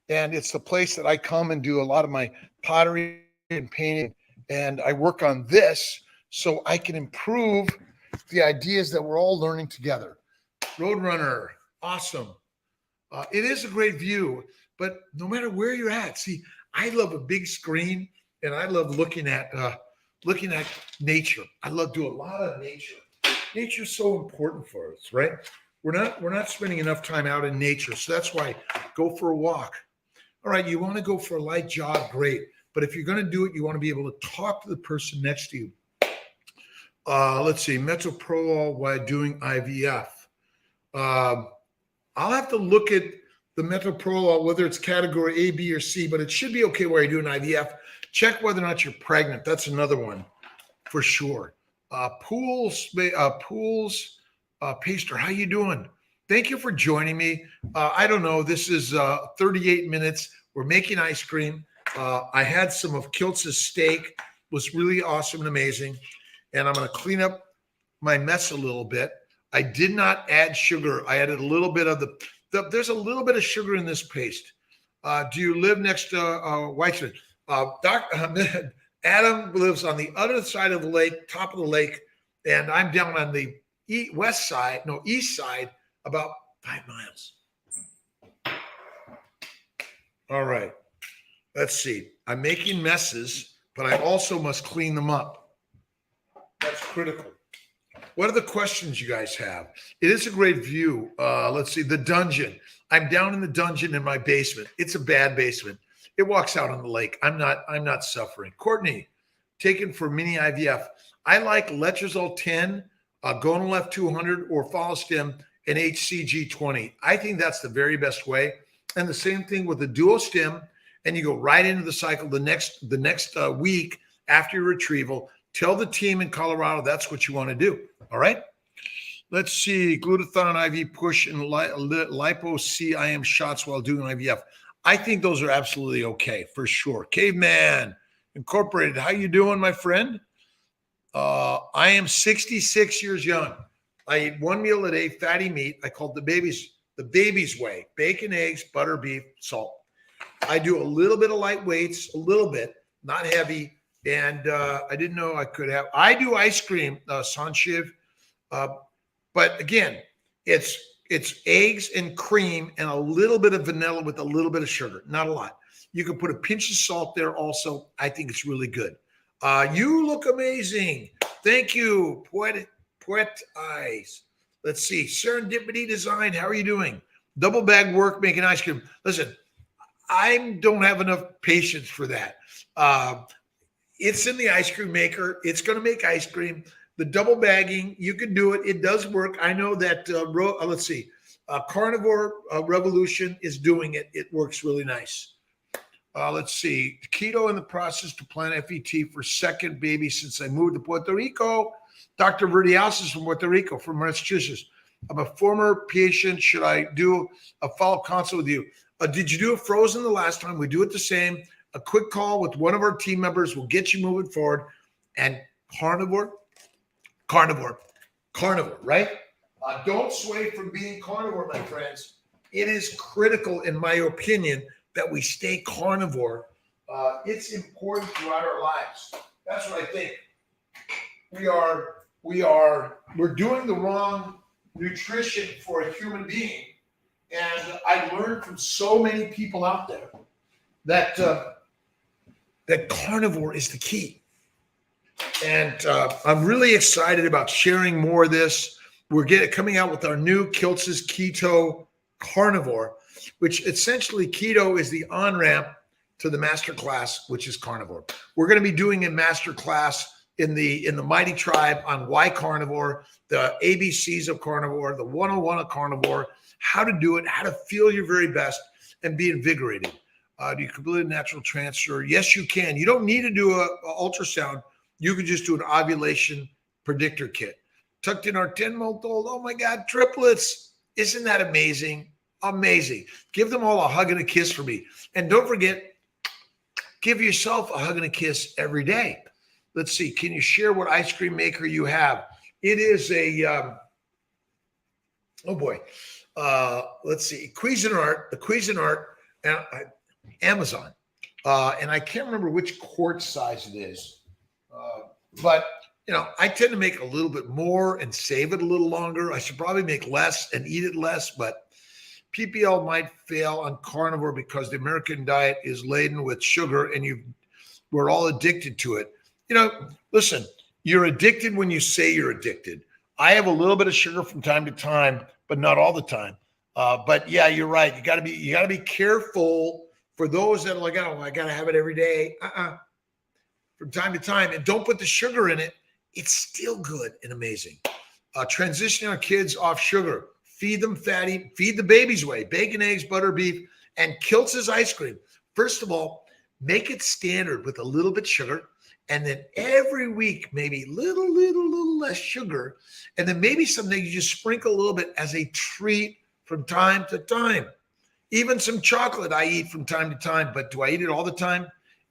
And it's the place that I come and do a lot of my pottery and painting. And I work on this so I can improve the ideas that we're all learning together. Roadrunner, awesome. It is a great view, but no matter where you're at, see, I love a big screen and I love looking at nature. I love doing a lot of nature. Nature's so important for us, right? We're not spending enough time out in nature. So that's why go for a walk. All right, you want to go for a light jog, great. But if you're going to do it, you want to be able to talk to the person next to you. Let's see, metoprolol while doing IVF. I'll have to look at the metoprolol, whether it's category A, B, or C, but it should be okay while you're doing IVF. Check whether or not you're pregnant. That's another one for sure. Pools, Paster, how you doing? Thank you for joining me. I don't know. This is 38 minutes. We're making ice cream. I had some of Kiltz's steak. It was really awesome and amazing. And I'm going to clean up my mess a little bit. I did not add sugar. I added a little bit of there's a little bit of sugar in this paste. Do you live next to Whiteside? Adam lives on the other side of the lake, top of the lake, and I'm down on the east side, about 5 miles. All right. Let's see. I'm making messes, but I also must clean them up. That's critical. What are the questions you guys have? It is a great view. Let's see. The dungeon. I'm down in the dungeon in my basement. It's a bad basement. It walks out on the lake. I'm not suffering. Courtney, taken for mini IVF. I like letrozole 10, Gonal 200, or Follistim and HCG 20. I think that's the very best way. And the same thing with the duo stim. And you go right into the cycle the next week after your retrieval. Tell the team in Colorado that's what you want to do. All right. Let's see. Glutathione IV push and lipo CIM shots while doing IVF. I think those are absolutely okay for sure. Caveman Incorporated. How you doing, my friend? I am 66 years young. I eat one meal a day, fatty meat. I call it the baby's way: bacon, eggs, butter, beef, salt. I do a little bit of light weights, a little bit, not heavy. And I didn't know I could have. I do ice cream, Sanshiv. But again, it's eggs and cream and a little bit of vanilla with a little bit of sugar, not a lot. You can put a pinch of salt there also. I think it's really good. You look amazing. Thank you, Poet Eyes. Let's see. Serendipity Design. How are you doing? Double bag work making ice cream. Listen, I don't have enough patience for that. It's in the ice cream maker. It's going to make ice cream. The double bagging, you can do it. It does work. I know that, let's see, Carnivore Revolution is doing it. It works really nice. Let's see, keto in the process to plan FET for second baby since I moved to Puerto Rico. Dr. Verdias is from Puerto Rico, from Massachusetts. I'm a former patient. Should I do a follow-up consult with you? Did you do it frozen the last time? We do it the same. A quick call with one of our team members will get you moving forward. And carnivore, right? Don't sway from being carnivore, my friends. It is critical, in my opinion, that we stay carnivore. It's important throughout our lives. That's what I think. We're doing the wrong nutrition for a human being. And I learned from so many people out there that that carnivore is the key. And I'm really excited about sharing more of this. We're coming out with our new Kiltz's Keto Carnivore, which essentially keto is the on-ramp to the master class, which is carnivore. We're going to be doing a master class in the Mighty Tribe on why carnivore, the ABCs of carnivore, the 101 of carnivore, how to do it, how to feel your very best and be invigorated. Do you complete a natural transfer? Yes, you can. You don't need to do an ultrasound. You can just do an ovulation predictor kit. Tucked in our 10-month-old, oh my God, triplets. Isn't that amazing? Amazing. Give them all a hug and a kiss for me. And don't forget, give yourself a hug and a kiss every day. Let's see. Can you share what ice cream maker you have? It is a, let's see. The Cuisinart, Amazon. And I can't remember which quart size it is. But, I tend to make a little bit more and save it a little longer. I should probably make less and eat it less, but PPL might fail on carnivore because the American diet is laden with sugar and we're all addicted to it. Listen, you're addicted when you say you're addicted. I have a little bit of sugar from time to time, but not all the time. But yeah, you're right. You gotta be careful for those that are like, oh, I gotta have it every day. From time to time, and don't put the sugar in it. It's still good and amazing. Transitioning our kids off sugar. Feed them fatty. Feed the babies way. Bacon, eggs, butter, beef, and Kiltz's ice cream. First of all, make it standard with a little bit sugar, and then every week maybe little less sugar, and then maybe something you just sprinkle a little bit as a treat from time to time. Even some chocolate I eat from time to time, but do I eat it all the time?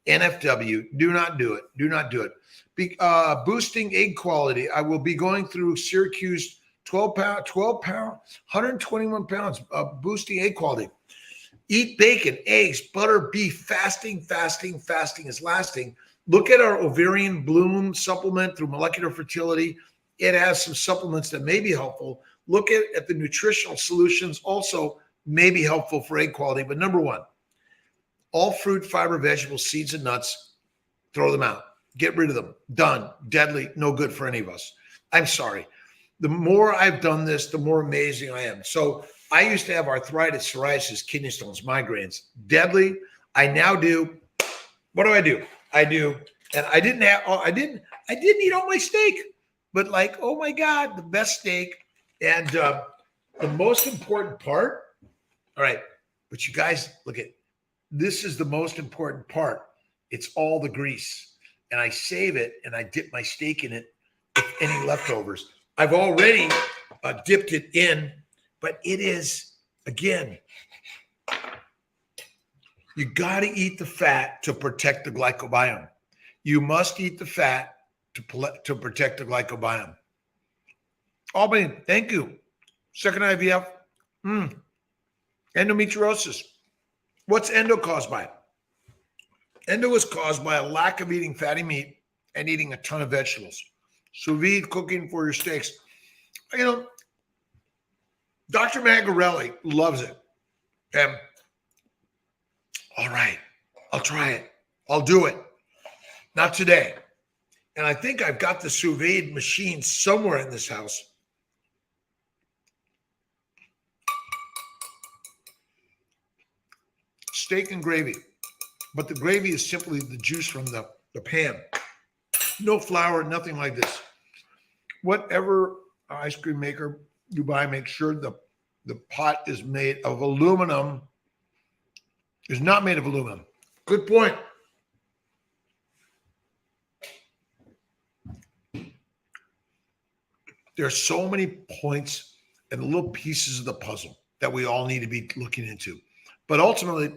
NFW, do not do it. Do not do it. Boosting egg quality. I will be going through Syracuse 12 pound, 121 pounds of boosting egg quality. Eat bacon, eggs, butter, beef, fasting is lasting. Look at our ovarian bloom supplement through Molecular Fertility. It has some supplements that may be helpful. Look at the nutritional solutions also may be helpful for egg quality. But number one, all fruit, fiber, vegetables, seeds, and nuts, throw them out. Get rid of them. Done. Deadly. No good for any of us. I'm sorry. The more I've done this, the more amazing I am. So I used to have arthritis, psoriasis, kidney stones, migraines. Deadly. I now do. What do? I do. And I didn't eat all my steak, but like, oh my God, the best steak. And the most important part. All right. But you guys, look at, this is the most important part. It's all the grease. And I save it and I dip my steak in it, if any leftovers. I've already dipped it in, but it is, again, you got to eat the fat to protect the glycobiome. You must eat the fat to protect the glycobiome. Albany, thank you. Second IVF. Endometriosis. What's endo caused by? Endo is caused by a lack of eating fatty meat and eating a ton of vegetables. Sous vide cooking for your steaks. Dr. Magarelli loves it. And all right, I'll try it. I'll do it. Not today. And I think I've got the sous vide machine somewhere in this house. Steak and gravy. But the gravy is simply the juice from the pan. No flour, nothing like this. Whatever ice cream maker you buy, make sure the pot is made of aluminum. Is not made of aluminum. Good point. There are so many points and little pieces of the puzzle that we all need to be looking into. But ultimately,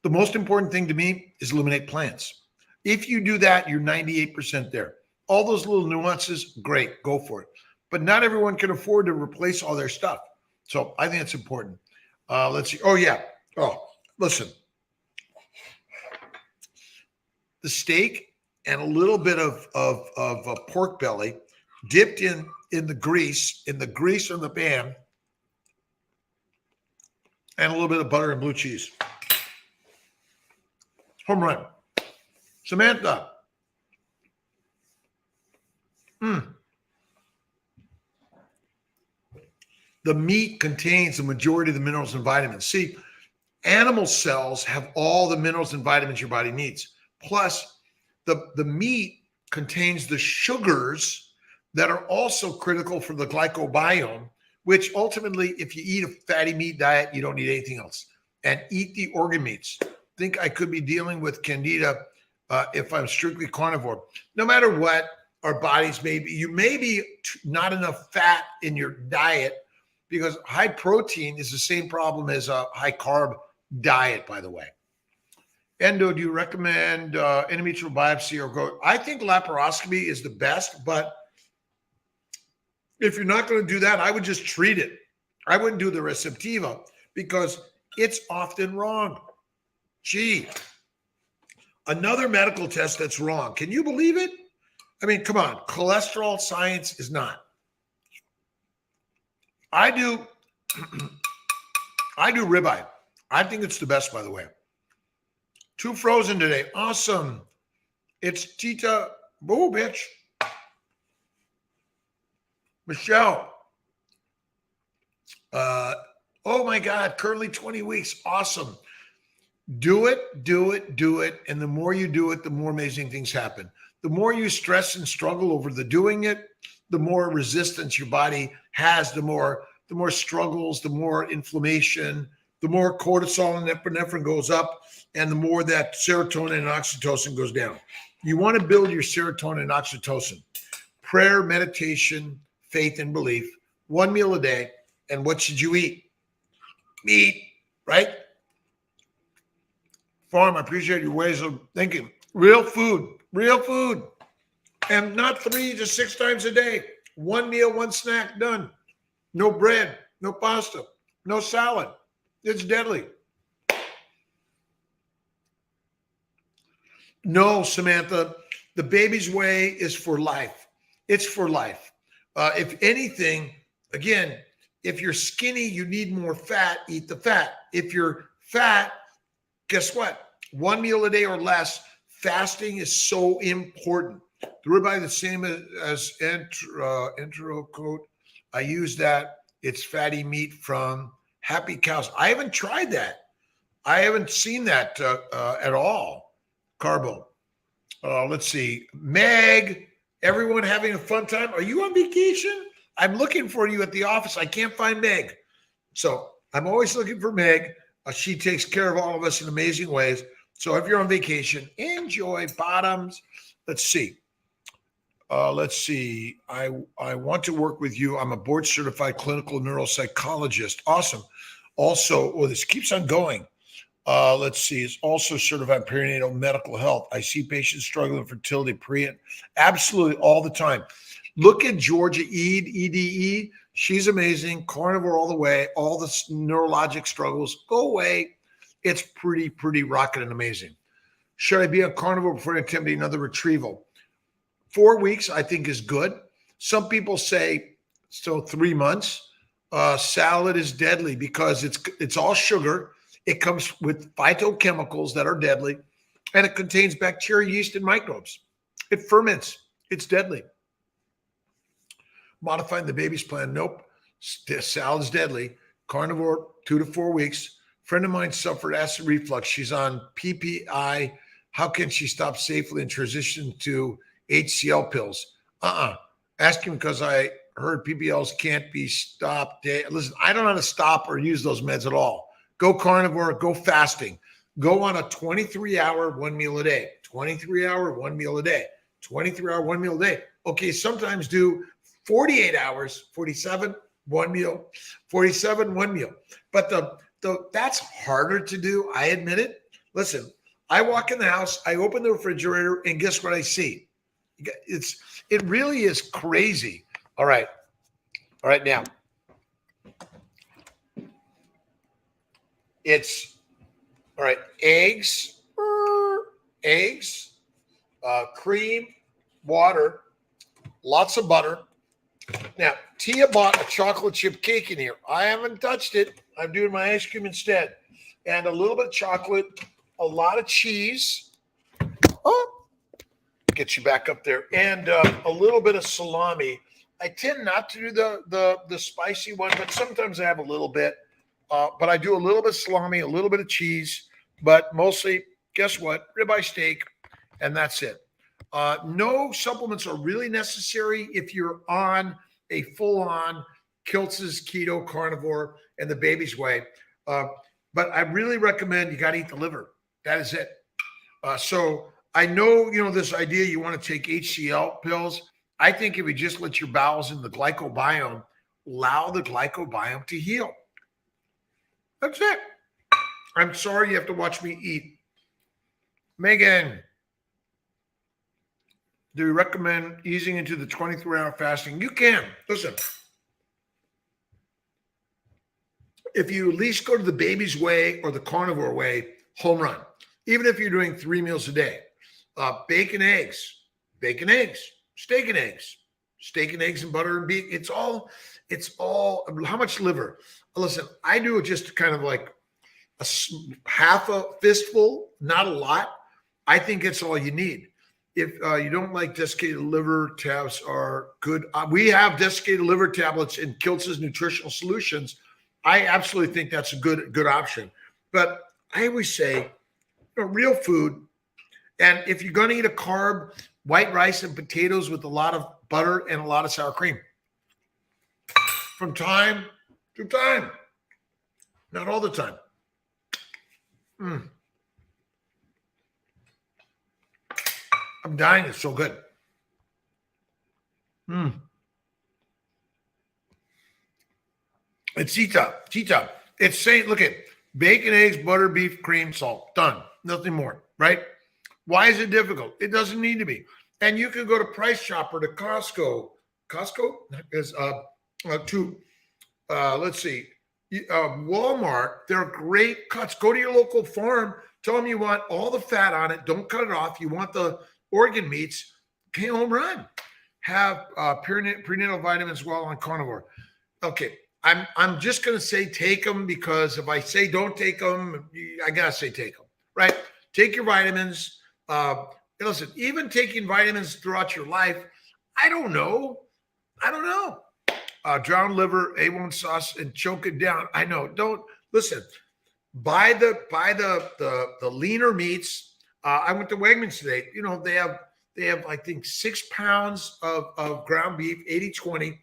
the most important thing to me is eliminate plants. If you do that, you're 98% there. All those little nuances, great, go for it. But not everyone can afford to replace all their stuff. So I think it's important. Let's see. Oh, yeah. Oh, listen. The steak and a little bit of pork belly dipped in the grease on the pan, and a little bit of butter and blue cheese. Home run. Samantha. The meat contains the majority of the minerals and vitamins. See, animal cells have all the minerals and vitamins your body needs. Plus, the meat contains the sugars that are also critical for the glycobiome, which ultimately, if you eat a fatty meat diet, you don't need anything else. And eat the organ meats. Think I could be dealing with candida if I'm strictly carnivore. No matter what, our bodies you may be not enough fat in your diet, because high protein is the same problem as a high carb diet, by the way. Endo, do you recommend endometrial biopsy or growth? I think laparoscopy is the best, but if you're not going to do that, I would just treat it. I wouldn't do the receptiva because it's often wrong. Gee, another medical test that's wrong. Can you believe it? I mean, come on. Cholesterol science is not. I do ribeye. I think it's the best, by the way. 2 frozen today. Awesome. It's Tita. Boo, bitch. Michelle. Oh my God. Currently 20 weeks. Awesome. Do it. And the more you do it, the more amazing things happen. The more you stress and struggle over the doing it, the more resistance your body has, the more struggles, the more inflammation, the more cortisol and epinephrine goes up, and the more that serotonin and oxytocin goes down. You want to build your serotonin and oxytocin. Prayer, meditation, faith, and belief. 1 meal a day. And what should you eat? Meat, right? Farm, I appreciate your ways of thinking. Real food. And not 3 to 6 times a day. 1 meal, 1 snack, done. No bread, no pasta, no salad. It's deadly. No, Samantha, the baby's way is for life. It's for life. If anything, again, if you're skinny, you need more fat, eat the fat. If you're fat, guess what? 1 meal a day or less, fasting is so important. The ribeye, the same as enterocote. I use that. It's fatty meat from happy cows. I haven't tried that. I haven't seen that at all. Carbo. Let's see. Meg, everyone having a fun time? Are you on vacation? I'm looking for you at the office. I can't find Meg. So I'm always looking for Meg. She takes care of all of us in amazing ways. So if you're on vacation, enjoy. Bottoms. Let's see. I want to work with you. I'm a board certified clinical neuropsychologist. Awesome. Also, this keeps on going. Let's see. It's also certified perinatal medical health. I see patients struggling with fertility, absolutely all the time. Look at Georgia EDE. She's amazing. Carnivore all the way. All the neurologic struggles go away. It's pretty rocket and amazing. Should I be on carnivore before attempting another retrieval? 4 weeks, I think, is good. Some people say, 3 months. Salad is deadly because it's all sugar. It comes with phytochemicals that are deadly, and it contains bacteria, yeast, and microbes. It ferments. It's deadly. Modifying the baby's plan. Nope. Salad's deadly. Carnivore, 2 to 4 weeks. Friend of mine suffered acid reflux. She's on PPI. How can she stop safely and transition to HCL pills. Ask him because I heard PBLs can't be stopped. Listen, I don't know how to stop or use those meds at all. Go carnivore, go fasting. Go on a 23-hour, 1 meal a day. 23-hour, 1 meal a day. 23-hour, 1 meal a day. Okay, sometimes do 48 hours, 47, 1 meal, 47, 1 meal. But that's harder to do. I admit it. Listen, I walk in the house, I open the refrigerator, and guess what I see? It really is crazy. All right now. It's all right. Eggs, cream, water, lots of butter. Now, Tia bought a chocolate chip cake in here. I haven't touched it. I'm doing my ice cream instead. And a little bit of chocolate, a lot of cheese. Oh, get you back up there. And a little bit of salami. I tend not to do the spicy one, but sometimes I have a little bit. But I do a little bit of salami, a little bit of cheese, but mostly, guess what? Ribeye steak, and that's it. No supplements are really necessary if you're on a full-on Kiltz's keto carnivore and the baby's way. But I really recommend you got to eat the liver. That is it. So I know, this idea you want to take HCL pills. I think if you just let your bowels in the glycobiome, allow the glycobiome to heal. That's it. I'm sorry you have to watch me eat. Megan, do you recommend easing into the 23-hour fasting? You can. Listen, if you at least go to the baby's way or the carnivore way, home run. Even if you're doing 3 meals a day. Bacon, eggs, steak and eggs and butter and beef. It's all, how much liver? Listen, I do just kind of like half a fistful, not a lot. I think it's all you need. If you don't like desiccated liver, tabs are good. We have desiccated liver tablets in Kiltz's Nutritional Solutions. I absolutely think that's a good option. But I always say, real food. And if you're going to eat a carb, white rice and potatoes with a lot of butter and a lot of sour cream. From time to time. Not all the time. I'm dying. It's so good. It's Tita. It's saying, look at bacon, eggs, butter, beef, cream, salt. Done. Nothing more, right? Why is it difficult? It doesn't need to be. And you can go to Price Chopper, to Costco. Costco is let's see, Walmart. They're great cuts. Go to your local farm. Tell them you want all the fat on it. Don't cut it off. You want the organ meats. Okay, home run. Have prenatal vitamins well on carnivore. Okay, I'm just going to say take them, because if I say don't take them, I got to say take them, right? Take your vitamins. Listen, even taking vitamins throughout your life, I don't know. Drowned liver, A1 sauce, and choke it down. I know. Don't listen. Buy the leaner meats. I went to Wegmans today. They have I think 6 pounds of ground beef, 80/20,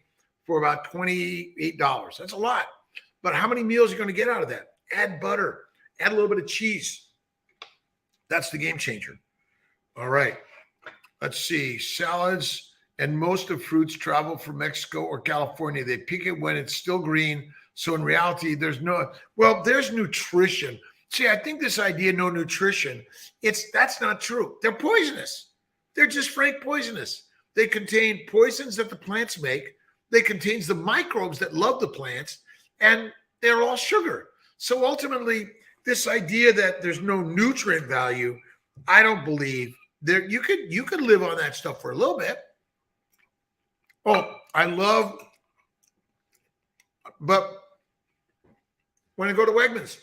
for about $28. That's a lot. But how many meals are you going to get out of that? Add butter. Add a little bit of cheese. That's the game changer. All right. Let's see. Salads and most of fruits travel from Mexico or California. They pick it when it's still green. So in reality, there's nutrition. See, I think this idea, no nutrition, that's not true. They're poisonous. They're just frank poisonous. They contain poisons that the plants make. They contain the microbes that love the plants, and they're all sugar. So ultimately, this idea that there's no nutrient value, I don't believe. You could live on that stuff for a little bit. Oh, but when I go to Wegmans,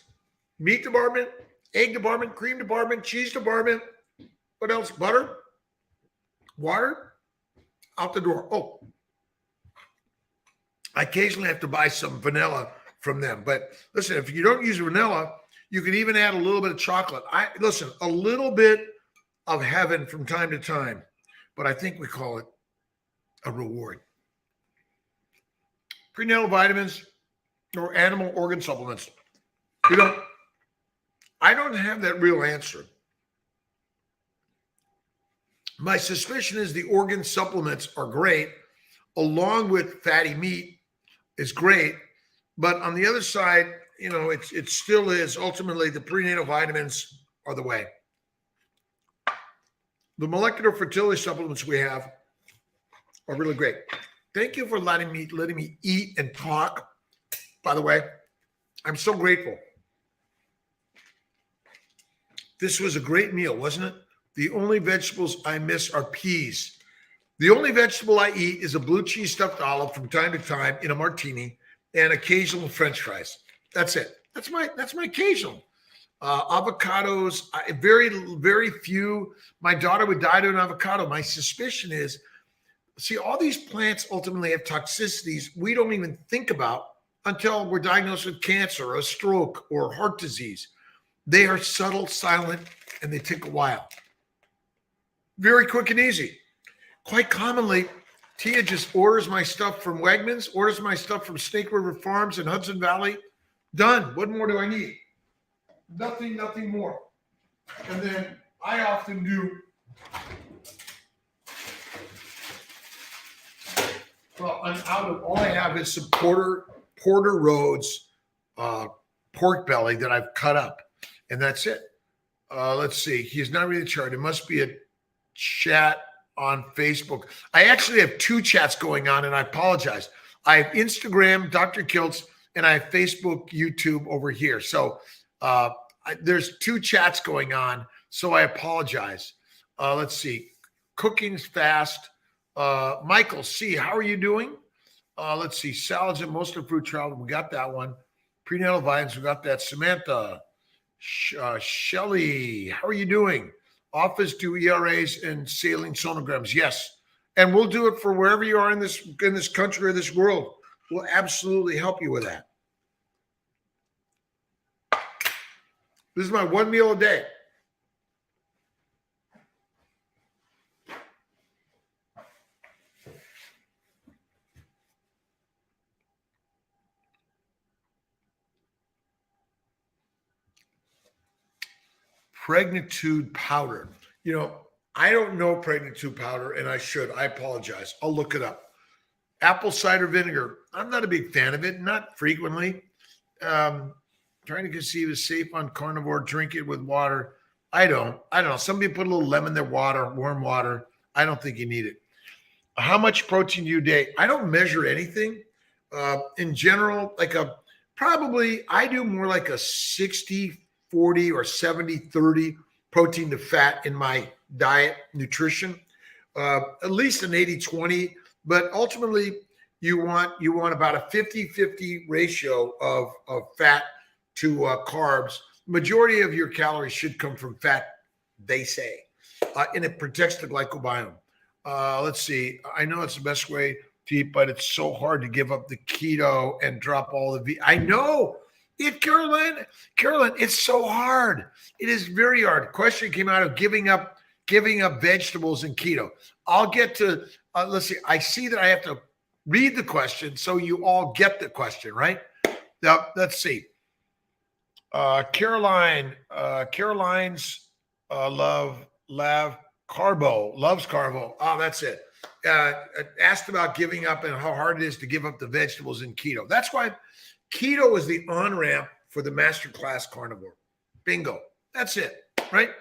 meat department, egg department, cream department, cheese department, what else? Butter, water, out the door. Oh, I occasionally have to buy some vanilla from them. But listen, if you don't use vanilla, you can even add a little bit of chocolate. A little bit of heaven from time to time. but I think we call it a reward. Prenatal vitamins or animal organ supplements. I don't have that real answer. My suspicion is the organ supplements are great, along with fatty meat is great. But on the other side, it still is ultimately the prenatal vitamins are the way. The molecular fertility supplements we have are really great. Thank you for letting me eat and talk. By the way, I'm so grateful. This was a great meal, wasn't it? The only vegetables I miss are peas. The only vegetable I eat is a blue cheese stuffed olive from time to time in a martini and occasional French fries. That's it. That's my occasional. Avocados, very, very few. My daughter would die to an avocado. My suspicion is, see, all these plants ultimately have toxicities we don't even think about until we're diagnosed with cancer, or a stroke, or heart disease. They are subtle, silent, and they take a while. Very quick and easy. Quite commonly, Tia just orders my stuff from Wegmans, orders my stuff from Snake River Farms in Hudson Valley. Done. What more do I need? Nothing more. And then I often do, well, I'm out of, all I have is some Porter Rhodes pork belly that I've cut up, and that's it. Let's see. He's not reading the chart. It must be a chat on Facebook. I actually have two chats going on, and I apologize. I have Instagram, Dr. Kiltz, and I have Facebook, YouTube over here. So there's two chats going on, so I apologize. Let's see. Cooking's fast. Michael C., how are you doing? Let's see. Salads and most of fruit travel. We got that one. Prenatal vitamins. We got that. Samantha. Shelly, how are you doing? Office do ERAs and saline sonograms. Yes. And we'll do it for wherever you are in this country or this world. We'll absolutely help you with that. This is my one meal a day. Pregnitude powder. I don't know pregnitude powder, and I should. I apologize. I'll look it up. Apple cider vinegar. I'm not a big fan of it. Not frequently. Trying to conceive is safe on carnivore. Drink it with water. I don't know. Some people put a little lemon in their water, warm water. I don't think you need it. How much protein do you day? I don't measure anything. In general, I do more like a 60-40 or 70-30 protein to fat in my diet, nutrition, at least an 80-20, but ultimately you want about a 50-50 ratio of fat to carbs. Majority of your calories should come from fat, they say, and it protects the glycobiome. Let's see. I know it's the best way to eat, but it's so hard to give up the keto and drop all the I know. Carolyn, it's so hard. It is very hard. Question came out of giving up vegetables and keto. I'll get to, let's see. I see that I have to read the question so you all get the question, right? Now, let's see. Caroline's loves carbo. Oh, that's it. Asked about giving up and how hard it is to give up the vegetables in keto. That's why keto is the on-ramp for the masterclass carnivore. Bingo. That's it, right?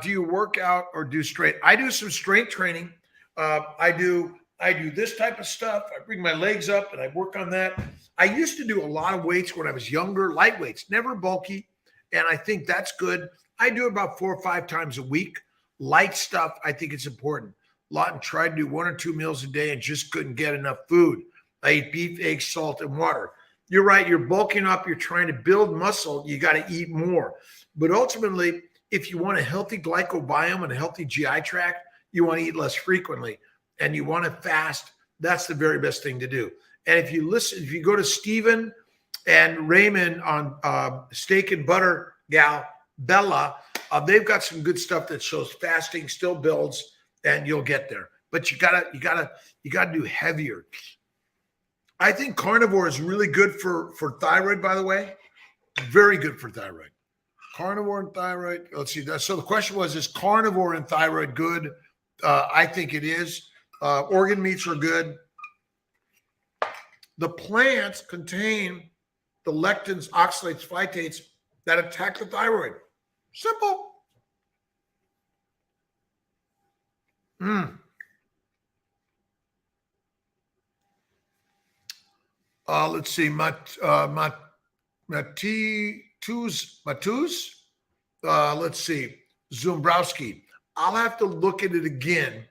Do you work out or do strength? I do some strength training. I do this type of stuff. I bring my legs up and I work on that. I used to do a lot of weights when I was younger, light weights, never bulky. And I think that's good. I do about 4 or 5 times a week. Light stuff, I think it's important. Lawton tried to do 1 or 2 meals a day and just couldn't get enough food. I eat beef, eggs, salt, and water. You're right. You're bulking up. You're trying to build muscle. You got to eat more. But ultimately, if you want a healthy glycobiome and a healthy GI tract, you want to eat less frequently and you want to fast. That's the very best thing to do. And if you go to Stephen and Raymond on Steak and Butter Gal Bella, they've got some good stuff that shows fasting still builds and you'll get there. But you gotta do heavier. I think carnivore is really good for thyroid, by the way. Very good for thyroid. Carnivore and thyroid. Let's see. So the question was, is carnivore and thyroid good? I think it is. Organ meats are good. The plants contain the lectins, oxalates, phytates that attack the thyroid. Simple. Let's see. Matuz. Let's see. Zumbrowski. I'll have to look at it again.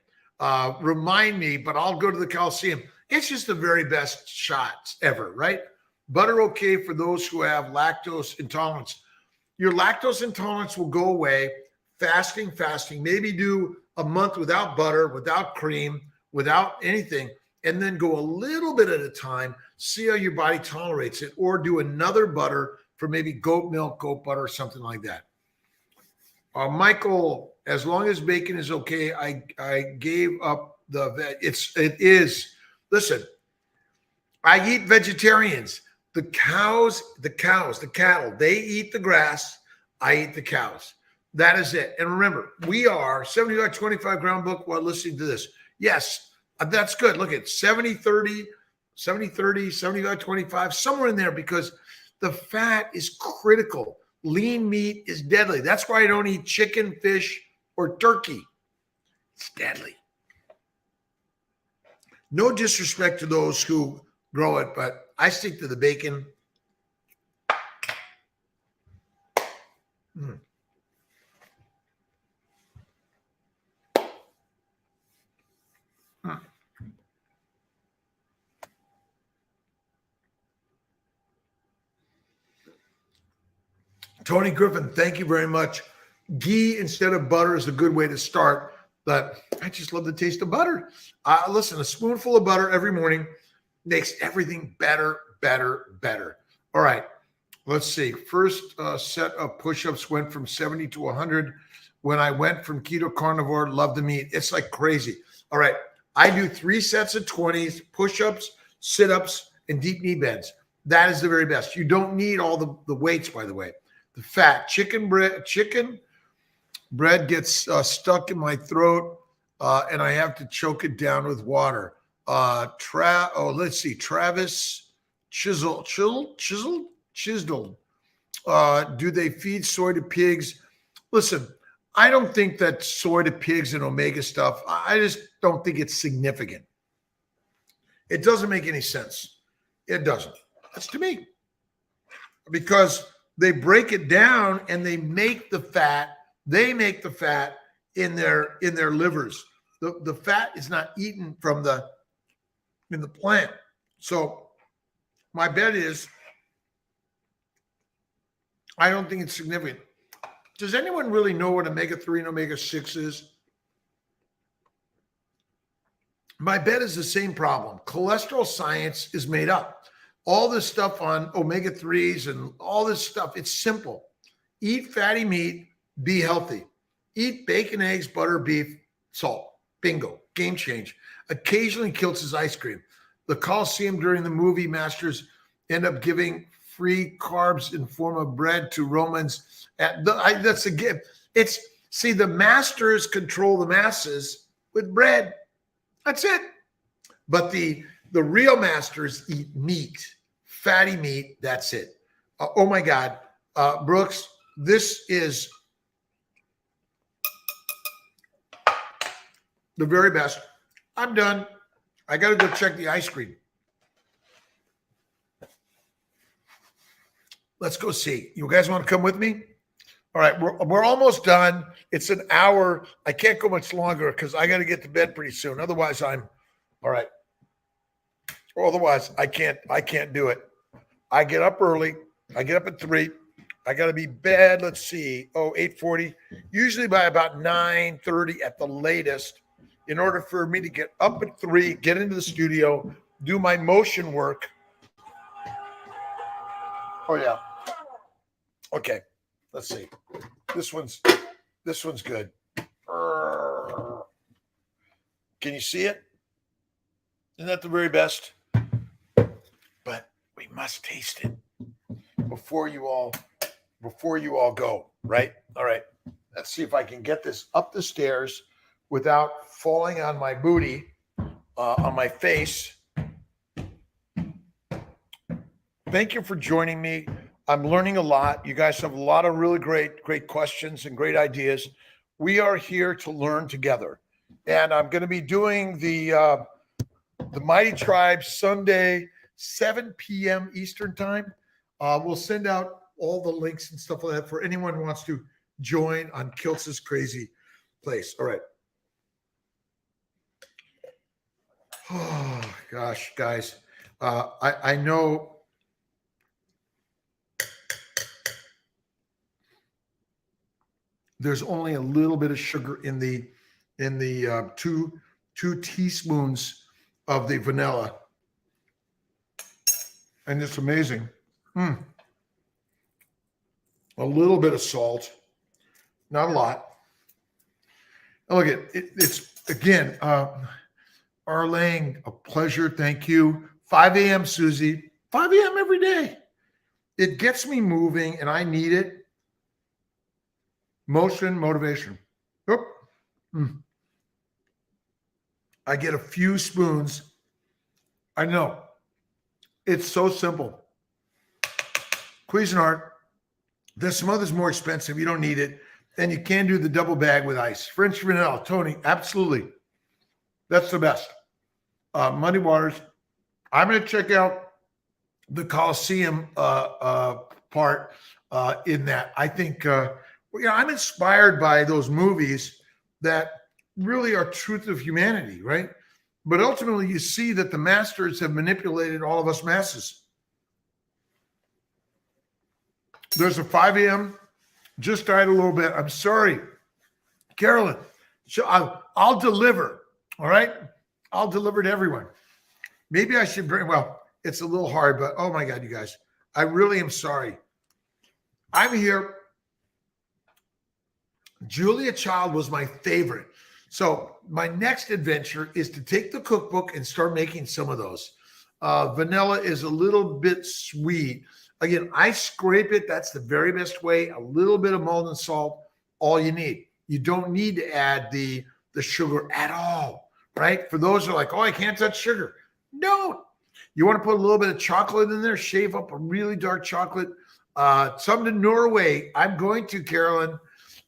Remind me, but I'll go to the Coliseum. It's just the very best shots ever, right? Butter okay for those who have lactose intolerance. Your lactose intolerance will go away. Fasting. Maybe do a month without butter, without cream, without anything, and then go a little bit at a time. See how your body tolerates it, or do another butter for maybe goat milk, goat butter, or something like that. Michael, as long as bacon is okay, I gave up the veg. It is. Listen, I eat vegetarians. The cattle, they eat the grass. I eat the cows. That is it. And remember, we are 75, 25 ground book while listening to this. Yes, that's good. Look at 70, 30, 75, 25, somewhere in there, because the fat is critical. Lean meat is deadly. That's why I don't eat chicken, fish, or turkey. It's deadly. No disrespect to those who grow it, but I stick to the bacon. Tony Griffin, thank you very much. Ghee instead of butter is a good way to start, but I just love the taste of butter. Listen, a spoonful of butter every morning makes everything better. All right, let's see. First set of push-ups went from 70 to 100. When I went from keto carnivore, love the meat. It's like crazy. All right, I do 3 sets of 20s, push-ups, sit-ups, and deep knee bends. That is the very best. You don't need all the weights, by the way. The fat, chicken bread gets stuck in my throat, and I have to choke it down with water. Let's see. Travis Chiseled. Do they feed soy to pigs? Listen, I don't think that soy to pigs and omega stuff, I just don't think it's significant. It doesn't make any sense. It doesn't. That's to me. Because they break it down and they make the fat in their livers. The fat is not eaten from in the plant. So my bet is I don't think it's significant. Does anyone really know what omega-3 and omega-6 is? My bet is the same problem. Cholesterol science is made up. All this stuff on omega-3s and all this stuff, it's simple. Eat fatty meat, be healthy. Eat bacon, eggs, butter, beef, salt. Bingo. Game change. Occasionally Kiltz ice cream. The Coliseum during the movie Masters end up giving free carbs in form of bread to Romans. That's a gift. The Masters control the masses with bread. That's it. But the real masters eat meat, fatty meat. That's it. Oh my God. Brooks, this is the very best. I'm done. I got to go check the ice cream. Let's go see. You guys want to come with me? All right. We're almost done. It's an hour. I can't go much longer because I got to get to bed pretty soon. Otherwise, all right. Otherwise, I can't do it. I get up early. I get up at 3. I got to be bed. Let's see. 8:40. Usually by about 9:30 at the latest, in order for me to get up at 3, get into the studio, do my motion work. Oh yeah. Okay. Let's see. This one's good. Can you see it? Isn't that the very best? But we must taste it before you all go, right? All right. Let's see if I can get this up the stairs without falling on my booty, on my face. Thank you for joining me. I'm learning a lot. You guys have a lot of really great questions and great ideas. We are here to learn together. And I'm going to be doing the Mighty Tribe Sunday, 7 p.m. Eastern time. We'll send out all the links and stuff like that for anyone who wants to join on Kiltz's crazy place. All right. Oh, gosh, guys. I know there's only a little bit of sugar in the two teaspoons of the vanilla, and it's amazing. A little bit of salt, not a lot. Look at it. It's again, Arlang, a pleasure. Thank you. 5 a.m. Susie, 5 a.m. every day. It gets me moving, and I need it. Motion, motivation. I get a few spoons. I know. It's so simple. Cuisinart. There's some others more expensive. You don't need it. And you can do the double bag with ice. French vanilla. Tony, absolutely. That's the best. Muddy Waters. I'm going to check out the Coliseum part in that. I think I'm inspired by those movies that really are truth of humanity, right? But ultimately, you see that the masters have manipulated all of us masses. There's a 5 a.m. Just died a little bit. I'm sorry, Carolyn. I'll deliver. All right, I'll deliver to everyone. Maybe I should bring. Well, it's a little hard, but oh my God, you guys, I really am sorry. I'm here. Julia Child was my favorite. So my next adventure is to take the cookbook and start making some of those. Vanilla is a little bit sweet. Again, I scrape it. That's the very best way. A little bit of Malden salt, all you need. You don't need to add the sugar at all, right? For those who are like, oh, I can't touch sugar. No. You want to put a little bit of chocolate in there, shave up a really dark chocolate. Some to Norway. I'm going to, Carolyn.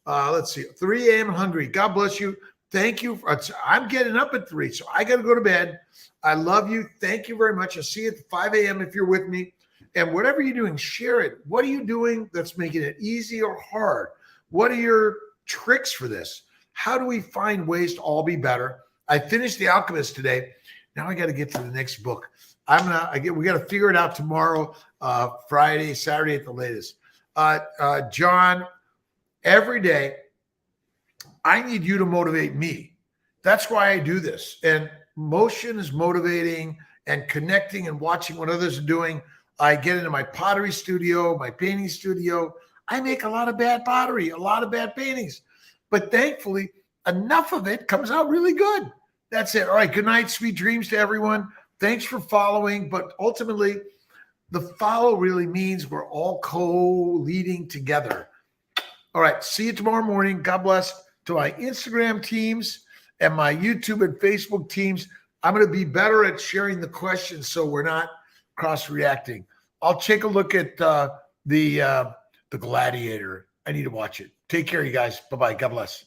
Let's see, 3 a.m. hungry. God bless you. Thank you. I'm getting up at 3, so I got to go to bed. I love you. Thank you very much. I'll see you at 5 a.m. if you're with me. And whatever you're doing, share it. What are you doing that's making it easy or hard? What are your tricks for this? How do we find ways to all be better? I finished The Alchemist today. Now I got to get to the next book. We got to figure it out tomorrow, Friday, Saturday at the latest. John, every day, I need you to motivate me. That's why I do this. And motion is motivating, and connecting and watching what others are doing. I get into my pottery studio, my painting studio. I make a lot of bad pottery, a lot of bad paintings. But thankfully, enough of it comes out really good. That's it. All right. Good night. Sweet dreams to everyone. Thanks for following. But ultimately, the follow really means we're all co-leading together. All right. See you tomorrow morning. God bless. To my Instagram teams and my YouTube and Facebook teams, I'm going to be better at sharing the questions so we're not cross-reacting. I'll take a look at the Gladiator. I need to watch it. Take care, you guys. Bye-bye. God bless.